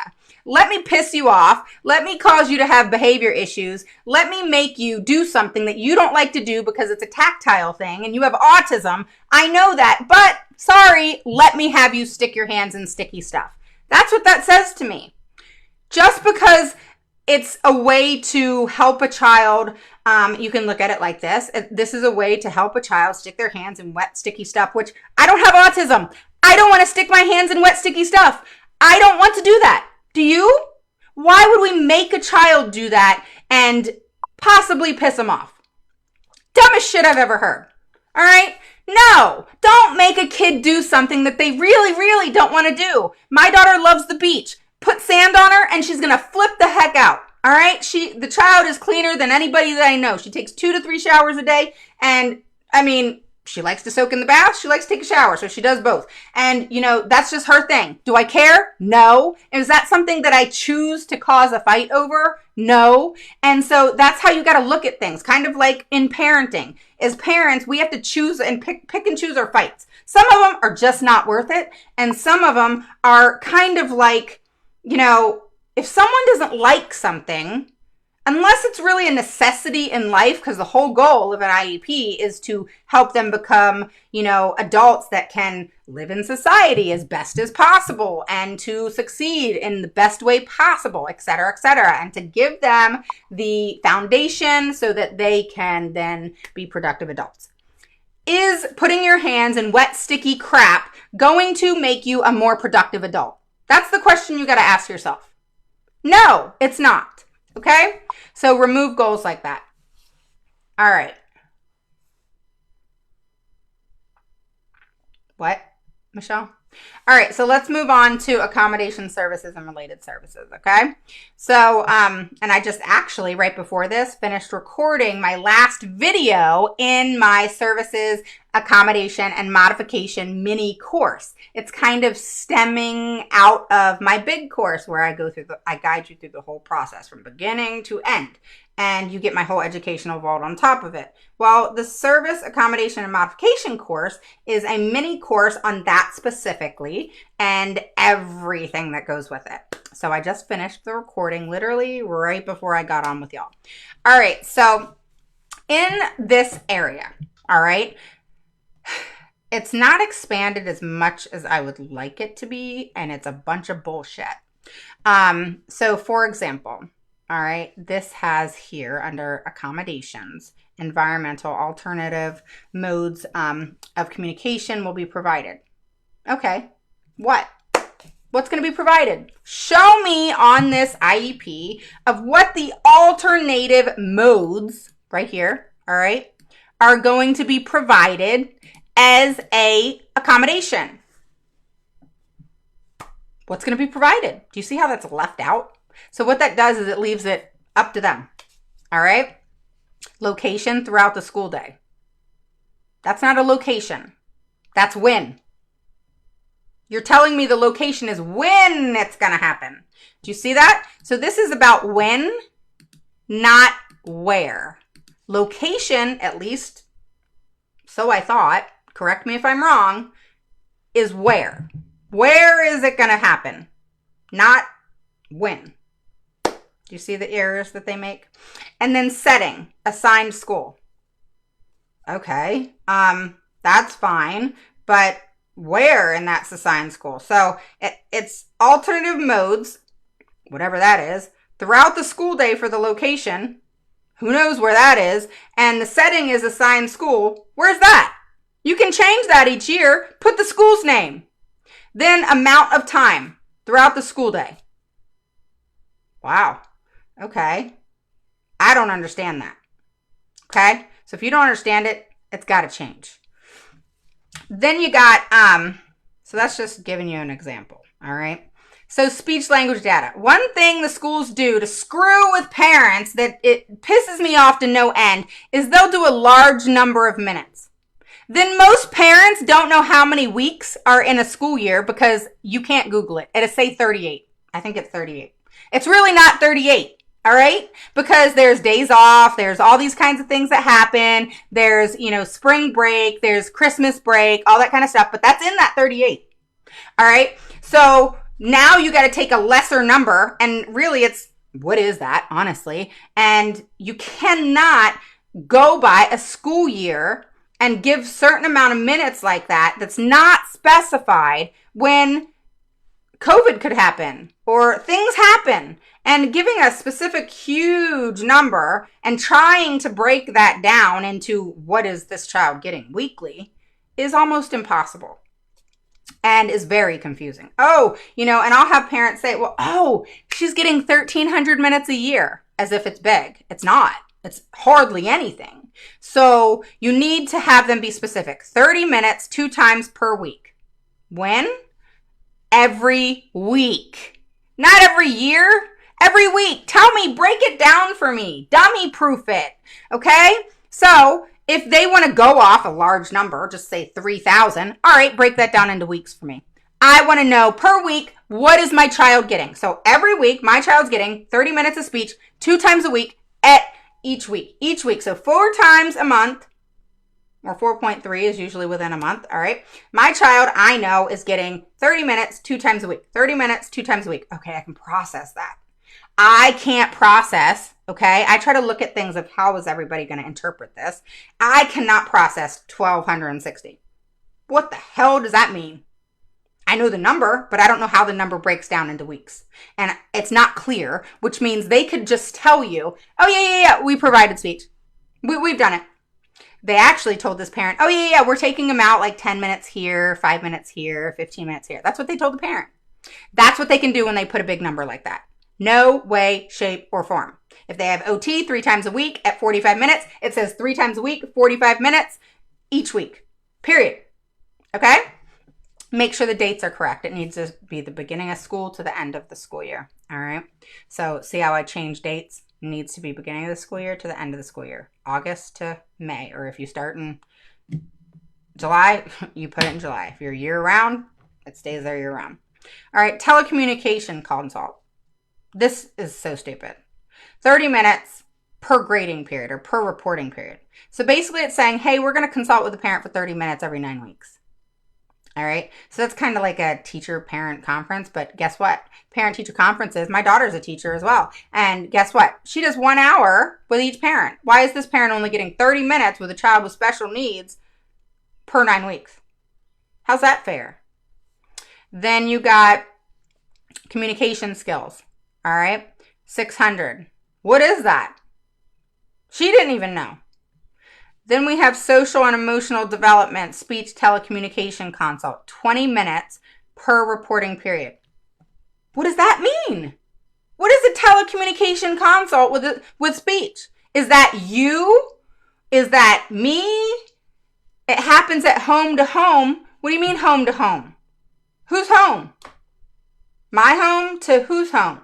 Let me piss you off. Let me cause you to have behavior issues. Let me make you do something that you don't like to do because it's a tactile thing and you have autism. I know that, but sorry, let me have you stick your hands in sticky stuff. That's what that says to me. Just because it's a way to help a child, you can look at it like this. This is a way to help a child stick their hands in wet, sticky stuff, which I don't have autism. I don't want to stick my hands in wet, sticky stuff. I don't want to do that. Do you? Why would we make a child do that and possibly piss them off? Dumbest shit I've ever heard. All right? No, don't make a kid do something that they really, really don't want to do. My daughter loves the beach. Put sand on her and she's going to flip the heck out. All right? The child is cleaner than anybody that I know. She takes 2 to 3 showers a day. And I mean, she likes to soak in the bath. She likes to take a shower. So she does both. And you know, that's just her thing. Do I care? No. Is that something that I choose to cause a fight over? No. And so that's how you got to look at things. Kind of like in parenting. As parents, we have to choose and pick and choose our fights. Some of them are just not worth it. And some of them are kind of like, you know, if someone doesn't like something, unless it's really a necessity in life, because the whole goal of an IEP is to help them become, you know, adults that can live in society as best as possible and to succeed in the best way possible, et cetera, and to give them the foundation so that they can then be productive adults. Is putting your hands in wet, sticky crap going to make you a more productive adult? That's the question you got to ask yourself. No, it's not. Okay? So remove goals like that. All right. What, Michelle? All right, so let's move on to accommodation services and related services, okay? So, and I just actually, right before this, finished recording my last video in my services, accommodation, and modification mini course. It's kind of stemming out of my big course where I guide you through the whole process from beginning to end. And you get my whole educational vault on top of it. Well, the service, accommodation, and modification course is a mini course on that specifically and everything that goes with it. So I just finished the recording literally right before I got on with y'all. All right, so in this area, all right, it's not expanded as much as I would like it to be, and it's a bunch of bullshit. So for example, all right, this has here under accommodations, environmental alternative modes of communication will be provided. Okay, what? What's going to be provided? Show me on this IEP of what the alternative modes, right here, all right, are going to be provided as a accommodation. What's going to be provided? Do you see how that's left out? So what that does is it leaves it up to them. All right. Location throughout the school day. That's not a location. That's when. You're telling me the location is when it's going to happen. Do you see that? So this is about when, not where. Location, at least, so I thought, correct me if I'm wrong, is where. Where is it going to happen? Not when. Do you see the errors that they make? And then setting, assigned school. Okay, that's fine, but where in that assigned school? So it's alternative modes, whatever that is, throughout the school day for the location. Who knows where that is? And the setting is assigned school. Where's that? You can change that each year. Put the school's name. Then amount of time throughout the school day. Wow. Okay. I don't understand that. Okay. So if you don't understand it, it's got to change. Then you got, so that's just giving you an example. All right. So speech language data. One thing the schools do to screw with parents that it pisses me off to no end is they'll do a large number of minutes. Then most parents don't know how many weeks are in a school year because you can't Google it. It'll say 38. I think it's 38. It's really not 38. All right? Because there's days off, there's all these kinds of things that happen. There's, spring break, there's Christmas break, all that kind of stuff, but that's in that 38. All right? So now you got to take a lesser number, and really what is that, honestly? And you cannot go by a school year and give certain amount of minutes like that that's not specified when COVID could happen or things happen. And giving a specific huge number and trying to break that down into what is this child getting weekly is almost impossible and is very confusing. And I'll have parents say, she's getting 1,300 minutes a year, as if it's big. It's not. It's hardly anything. So you need to have them be specific. 30 minutes, 2 times per week. When? Every week. Not every year. Every week. Tell me, break it down for me. Dummy proof it. Okay? So if they want to go off a large number, just say 3,000. All right, break that down into weeks for me. I want to know per week, what is my child getting? So every week, my child's getting 30 minutes of speech 2 times a week at each week. So 4 times a month, or 4.3 is usually within a month. All right. My child, I know, is getting 30 minutes 2 times a week. 30 minutes 2 times a week. Okay, I can process that. I can't process, okay? I try to look at things of how is everybody going to interpret this. I cannot process 1,260. What the hell does that mean? I know the number, but I don't know how the number breaks down into weeks. And it's not clear, which means they could just tell you, oh, yeah, we provided speech. We've done it. They actually told this parent, oh, yeah, we're taking them out like 10 minutes here, 5 minutes here, 15 minutes here. That's what they told the parent. That's what they can do when they put a big number like that. No way, shape, or form. If they have OT 3 times a week at 45 minutes, it says 3 times a week, 45 minutes each week. Period. Okay? Make sure the dates are correct. It needs to be the beginning of school to the end of the school year. All right? So see how I change dates? It needs to be beginning of the school year to the end of the school year. August to May. Or if you start in July, you put it in July. If you're year-round, it stays there year-round. All right, telecommunication consult. This is so stupid. 30 minutes per grading period or per reporting period. So basically it's saying, hey, we're going to consult with the parent for 30 minutes every 9 weeks. All right. So that's kind of like a teacher-parent conference. But guess what? Parent-teacher conferences. My daughter's a teacher as well. And guess what? She does 1 hour with each parent. Why is this parent only getting 30 minutes with a child with special needs per 9 weeks? How's that fair? Then you got communication skills. All right. 600. What is that? She didn't even know. Then we have social and emotional development, speech telecommunication consult, 20 minutes per reporting period. What does that mean? What is a telecommunication consult with speech? Is that you? Is that me? It happens at home to home. What do you mean home to home? Whose home? My home to whose home?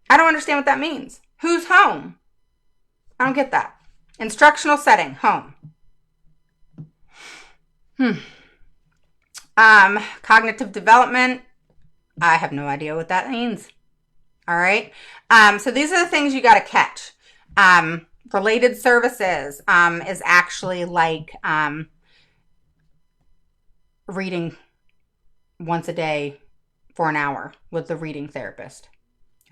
I don't understand what that means. Whose home? I don't get that. Instructional setting, home. Cognitive development. I have no idea what that means. All right. So these are the things you got to catch. Related services is actually like reading once a day for an hour with the reading therapist.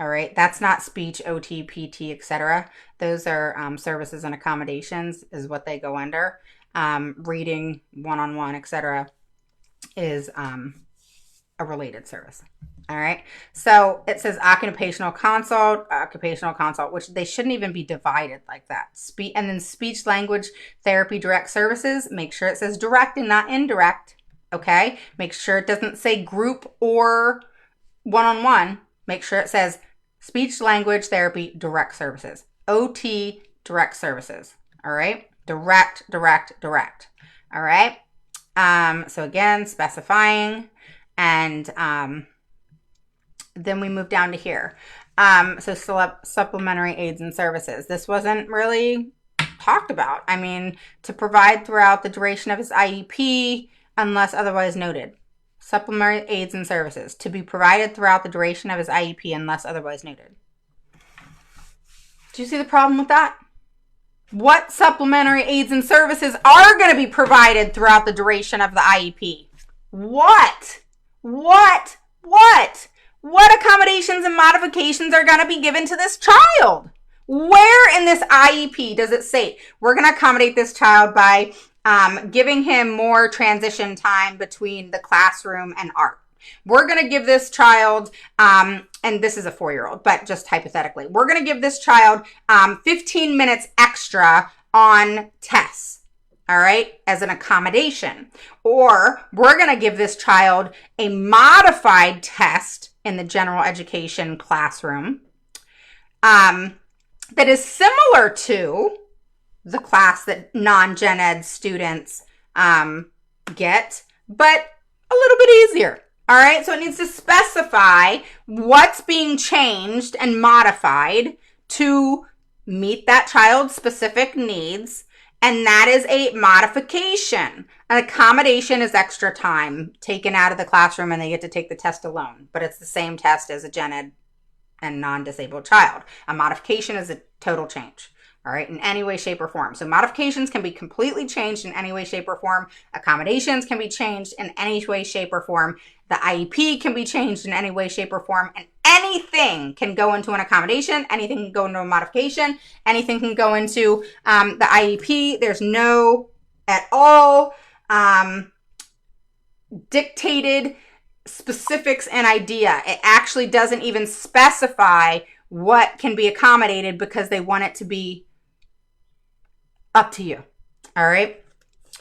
All right. That's not speech, OT, PT, etc. Those are services and accommodations is what they go under. Reading one-on-one, etc. is a related service. All right. So it says occupational consult, which they shouldn't even be divided like that. And then speech language therapy direct services. Make sure it says direct and not indirect. Okay. Make sure it doesn't say group or one-on-one. Make sure it says speech language therapy direct services. OT direct services. All right. Direct. All right. So again, specifying and Then we move down to here. So supplementary aids and services. This wasn't really talked about. I mean, to provide throughout the duration of his IEP, unless otherwise noted. Supplementary aids and services. To be provided throughout the duration of his IEP, unless otherwise noted. Do you see the problem with that? What supplementary aids and services are going to be provided throughout the duration of the IEP? What accommodations and modifications are going to be given to this child? Where in this IEP does it say we're going to accommodate this child by giving him more transition time between the classroom and art? We're going to give this child, and this is a 4-year-old, but just hypothetically, we're going to give this child 15 minutes extra on tests, all right, as an accommodation. Or we're going to give this child a modified test in the general education classroom that is similar to the class that non-gen ed students get, but a little bit easier. All right, so it needs to specify what's being changed and modified to meet that child's specific needs, and that is a modification. An accommodation is extra time taken out of the classroom and they get to take the test alone, but it's the same test as a gen ed and non-disabled child. A modification is a total change. All right, in any way, shape, or form. So modifications can be completely changed in any way, shape, or form. Accommodations can be changed in any way, shape, or form. The IEP can be changed in any way, shape, or form. And anything can go into an accommodation. Anything can go into a modification. Anything can go into the IEP. There's no at all dictated specifics and idea. It actually doesn't even specify what can be accommodated because they want it to be up to you. All right.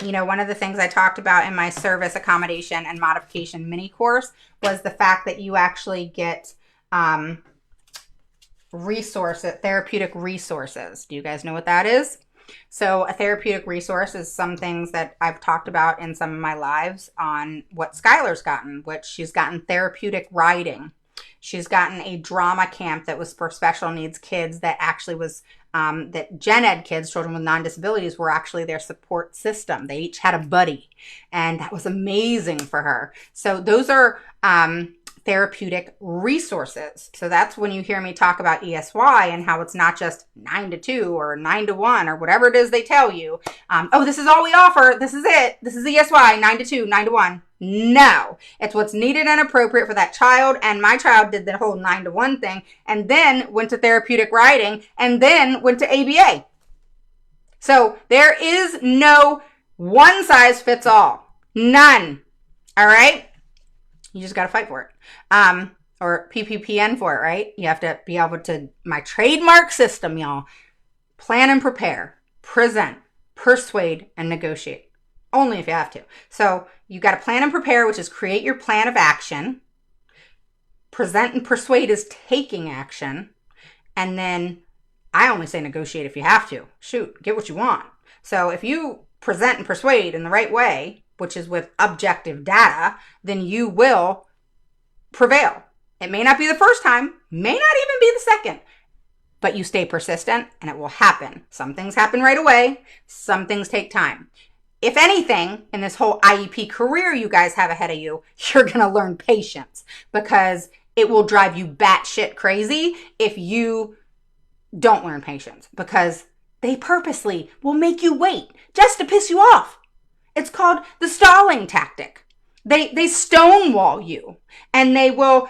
You know, one of the things I talked about in my service accommodation and modification mini course was the fact that you actually get therapeutic resources. Do you guys know what that is? So a therapeutic resource is some things that I've talked about in some of my lives on what Skylar's gotten, which she's gotten therapeutic writing. She's gotten a drama camp that was for special needs kids that actually was, that gen ed kids, children with non-disabilities, were actually their support system. They each had a buddy, and that was amazing for her. So those are therapeutic resources. So that's when you hear me talk about ESY and how it's not just 9 to 2 or 9 to 1 or whatever it is they tell you. Oh, this is all we offer. This is it. This is ESY, 9 to 2, 9 to 1. No, it's what's needed and appropriate for that child. And my child did the whole 9 to 1 thing and then went to therapeutic writing and then went to ABA. So there is no one size fits all. None. All right. You just got to fight for it. Or PPPN for it, right? You have to be able to, my trademark system, y'all. Plan and prepare, present, persuade, and negotiate. Only if you have to. So you got to plan and prepare, which is create your plan of action. Present and persuade is taking action. And then I only say negotiate if you have to. Shoot, get what you want. So if you present and persuade in the right way, which is with objective data, then you will prevail. It may not be the first time, may not even be the second, but you stay persistent and it will happen. Some things happen right away. Some things take time. If anything, in this whole IEP career you guys have ahead of you, you're going to learn patience because it will drive you batshit crazy if you don't learn patience because they purposely will make you wait just to piss you off. It's called the stalling tactic. They stonewall you and they will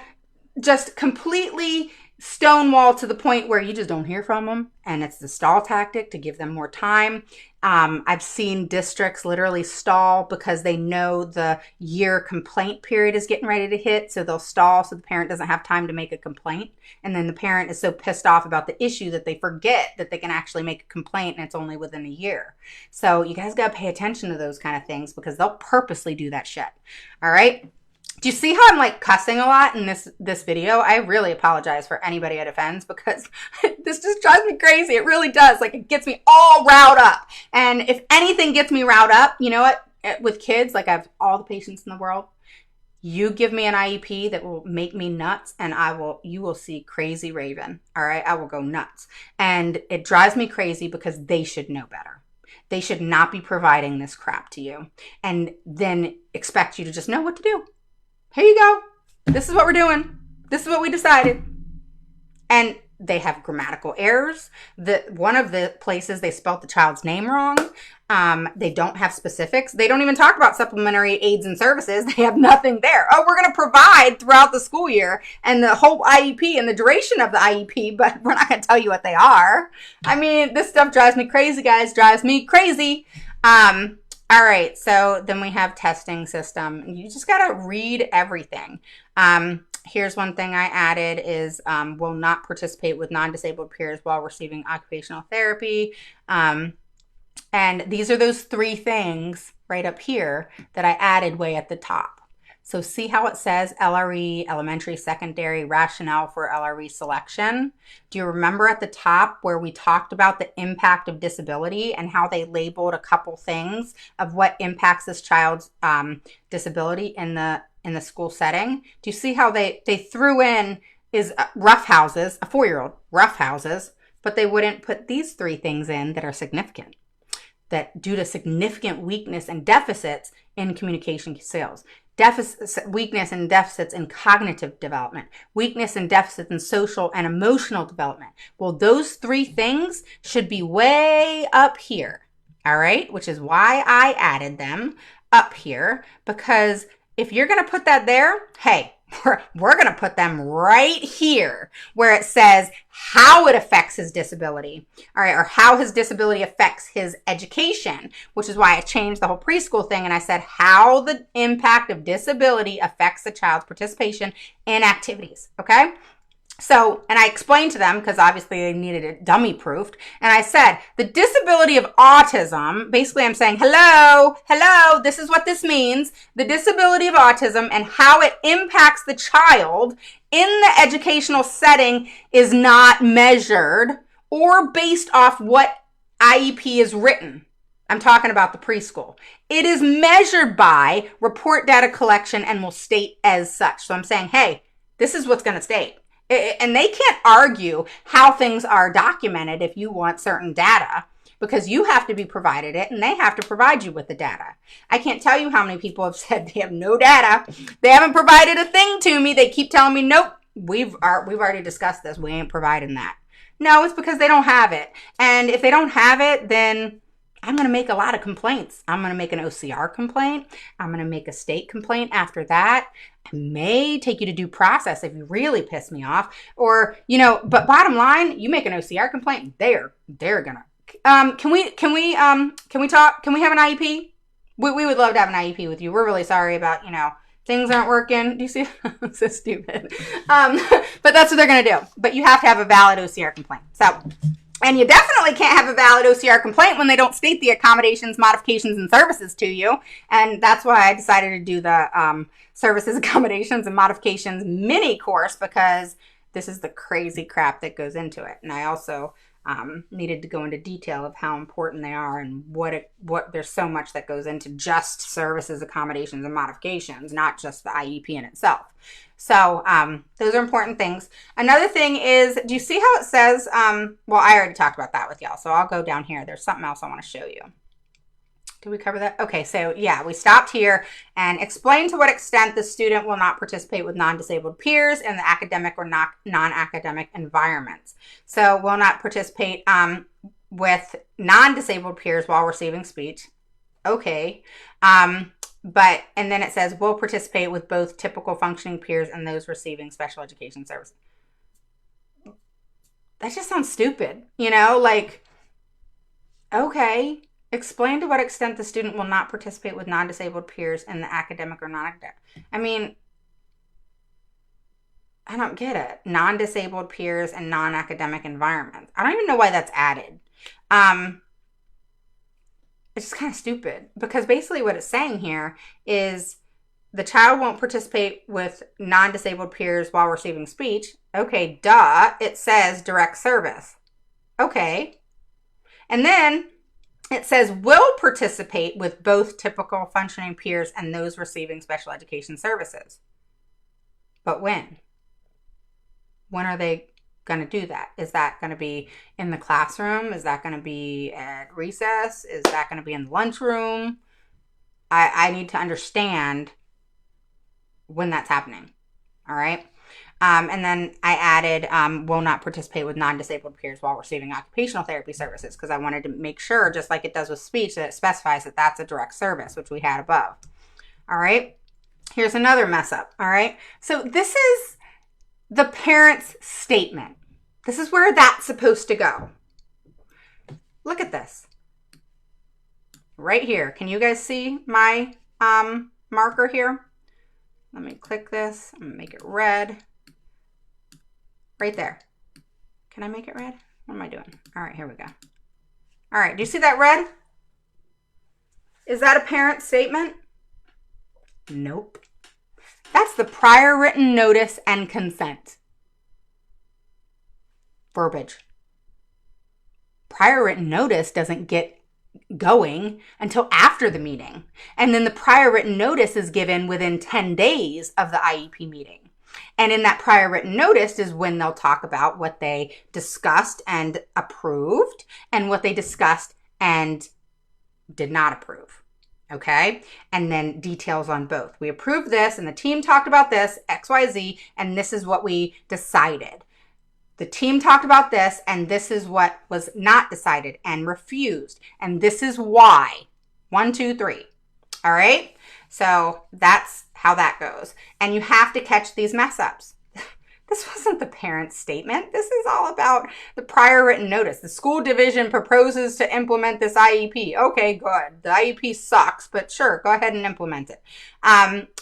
just completely stonewall to the point where you just don't hear from them. And it's the stall tactic to give them more time. I've seen districts literally stall because they know the year complaint period is getting ready to hit. So they'll stall so the parent doesn't have time to make a complaint. And then the parent is so pissed off about the issue that they forget that they can actually make a complaint and it's only within a year. So you guys got to pay attention to those kind of things because they'll purposely do that shit. All right. Do you see how I'm like cussing a lot in this video? I really apologize for anybody it offends because this just drives me crazy. It really does. Like it gets me all riled up. And if anything gets me riled up, you know what? With kids, like I have all the patience in the world. You give me an IEP that will make me nuts, and you will see crazy Raven. All right. I will go nuts. And it drives me crazy because they should know better. They should not be providing this crap to you and then expect you to just know what to do. Here you go. This is what we're doing. This is what we decided. And they have grammatical errors. One of the places they spelt the child's name wrong. They don't have specifics. They don't even talk about supplementary aids and services. They have nothing there. Oh, we're going to provide throughout the school year and the whole IEP and the duration of the IEP, but we're not going to tell you what they are. I mean, this stuff drives me crazy, guys. Drives me crazy. All right. So then we have testing system. You just got to read everything. Here's one thing I added is will not participate with non-disabled peers while receiving occupational therapy. And these are those 3 things right up here that I added way at the top. So see how it says LRE, elementary, secondary, rationale for LRE selection? Do you remember at the top where we talked about the impact of disability and how they labeled a couple things of what impacts this child's disability in the school setting? Do you see how they threw in is rough houses, a 4-year-old, rough houses, but they wouldn't put these 3 things in that are significant, that due to significant weakness and deficits in communication skills, weakness and deficits in cognitive development, weakness and deficits in social and emotional development. Well, those 3 things should be way up here, all right? Which is why I added them up here, because if you're going to put that there, hey, we're going to put them right here where it says how it affects his disability, all right, or how his disability affects his education, which is why I changed the whole preschool thing and I said how the impact of disability affects the child's participation in activities, okay? So, and I explained to them, because obviously they needed it dummy proofed, and I said, the disability of autism, basically I'm saying, hello, this is what this means, the disability of autism and how it impacts the child in the educational setting is not measured or based off what IEP is written. I'm talking about the preschool. It is measured by report data collection and will state as such. So I'm saying, hey, this is what's going to state. And they can't argue how things are documented if you want certain data, because you have to be provided it and they have to provide you with the data. I can't tell you how many people have said they have no data. They haven't provided a thing to me. They keep telling me, nope, we've already discussed this. We ain't providing that. No, it's because they don't have it. And if they don't have it, then I'm going to make a lot of complaints. I'm going to make an OCR complaint. I'm going to make a state complaint after that. I may take you to due process if you really piss me off, or, but bottom line, you make an OCR complaint, they're gonna, can we talk? Can we have an IEP? We would love to have an IEP with you. We're really sorry about, things aren't working. Do you see? So stupid. But that's what they're going to do. But you have to have a valid OCR complaint. So, and you definitely can't have a valid OCR complaint when they don't state the accommodations, modifications, and services to you. And that's why I decided to do the services, accommodations, and modifications mini course, because this is the crazy crap that goes into it. And I also needed to go into detail of how important they are and what there's so much that goes into just services, accommodations, and modifications, not just the IEP in itself. So those are important things. Another thing is, do you see how it says, well, I already talked about that with y'all, so I'll go down here. There's something else I want to show you. Did we cover that? Okay, so yeah, we stopped here and explain to what extent the student will not participate with non-disabled peers in the academic or non-academic environments. So will not participate with non-disabled peers while receiving speech. Okay. And then it says will participate with both typical functioning peers and those receiving special education services. That just sounds stupid, like, okay. Explain to what extent the student will not participate with non-disabled peers in the academic or non-academic. I mean, I don't get it. Non-disabled peers and non-academic environments. I don't even know why that's added. It's just kind of stupid, because basically what it's saying here is the child won't participate with non-disabled peers while receiving speech. Okay, duh. It says direct service. Okay. And then it says will participate with both typical functioning peers and those receiving special education services. But when? When are they going to do that? Is that going to be in the classroom? Is that going to be at recess? Is that going to be in the lunchroom? I need to understand when that's happening. All right. And then I added will not participate with non-disabled peers while receiving occupational therapy services, because I wanted to make sure, just like it does with speech, that it specifies that that's a direct service, which we had above. All right. Here's another mess up. All right. So this is the parent's statement. This is where that's supposed to go. Look at this. Right here. Can you guys see my marker here? Let me click this. I'm going to make it red. Right there. Can I make it red? What am I doing? All right, here we go. All right, do you see that red? Is that a parent statement? Nope. That's the prior written notice and consent. Verbiage. Prior written notice doesn't get going until after the meeting. And then the prior written notice is given within 10 days of the IEP meeting. And in that prior written notice is when they'll talk about what they discussed and approved and what they discussed and did not approve. Okay? And then details on both. We approved this and the team talked about this, XYZ, and this is what we decided. The team talked about this and this is what was not decided and refused. And this is why. 1, 2, 3. All right? So that's how that goes. And you have to catch these mess ups. This wasn't the parent statement. This is all about the prior written notice. The school division proposes to implement this IEP. Okay, good. The IEP sucks, but sure, go ahead and implement it.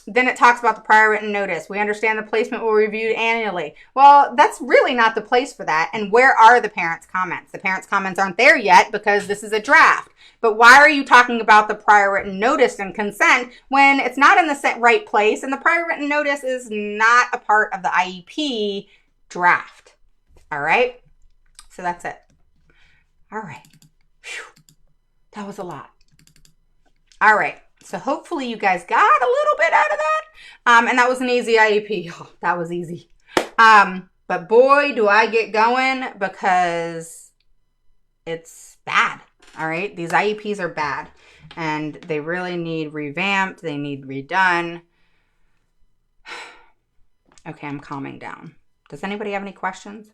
Then it talks about the prior written notice. We understand the placement will be reviewed annually. Well, that's really not the place for that. And where are the parents' comments? The parents' comments aren't there yet because this is a draft. But why are you talking about the prior written notice and consent when it's not in the right place and the prior written notice is not a part of the IEP draft? All right. So that's it. All right. Whew. That was a lot. All right. So hopefully you guys got a little bit out of that. And that was an easy IEP. Oh, that was easy. But boy, do I get going because it's bad. All right. These IEPs are bad and they really need revamped. They need redone. Okay. I'm calming down. Does anybody have any questions?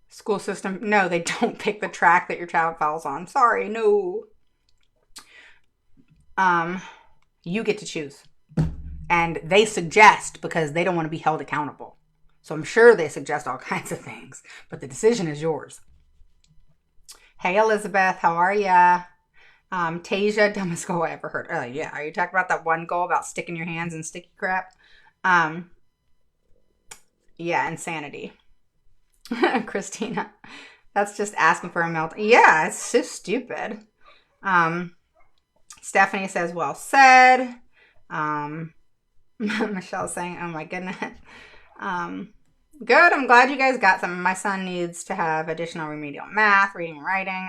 School system. No, they don't pick the track that your child falls on. Sorry. No. You get to choose. And they suggest because they don't want to be held accountable. So I'm sure they suggest all kinds of things, but the decision is yours. Hey, Elizabeth, how are ya? Tasia, dumbest goal I ever heard. Oh, yeah. Are you talking about that one goal about sticking your hands in sticky crap? Yeah, insanity. Christina, that's just asking for a melt. Yeah, it's so stupid. Stephanie says, well said. Michelle's saying, oh my goodness. Good. I'm glad you guys got some. My son needs to have additional remedial math, reading and writing.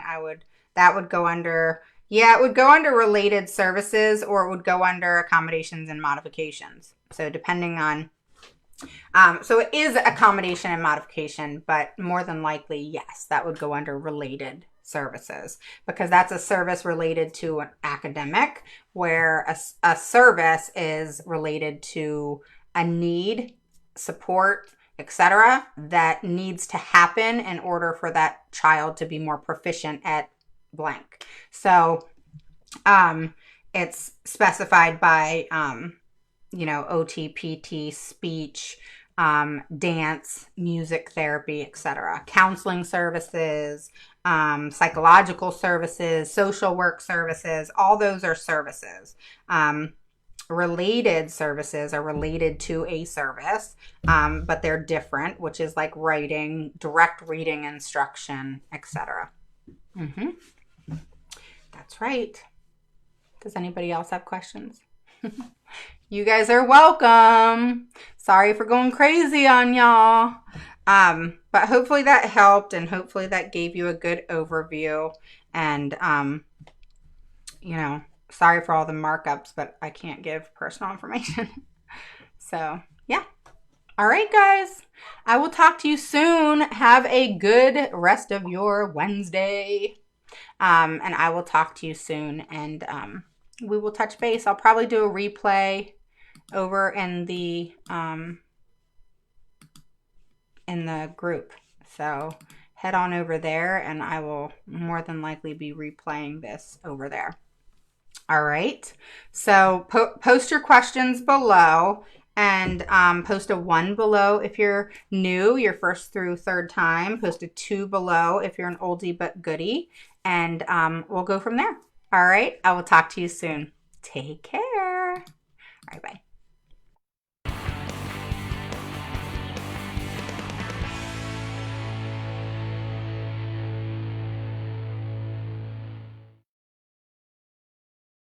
That would go under, yeah, it would go under related services or it would go under accommodations and modifications. So depending on, so it is accommodation and modification, but more than likely, yes, that would go under related services because that's a service related to an academic where a service is related to a need, support, etc. that needs to happen in order for that child to be more proficient at blank. So it's specified by OT, PT, speech, dance, music therapy, etc. Counseling services, psychological services, social work services, all those are services. Related services are related to a service, but they're different, which is like writing, direct reading instruction, etc. That's right. Does anybody else have questions? You guys are welcome. Sorry for going crazy on y'all. But hopefully that helped, and hopefully that gave you a good overview. And, you know, sorry for all the markups, but I can't give personal information. So, yeah. All right, guys. I will talk to you soon. Have a good rest of your Wednesday. And I will talk to you soon, and we will touch base. I'll probably do a replay over in the group. So head on over there, and I will more than likely be replaying this over there. All right. So post your questions below, and post a 1 below if you're new, your first through third time. Post a 2 below if you're an oldie but goodie, and we'll go from there. All right. I will talk to you soon. Take care. All right. Bye.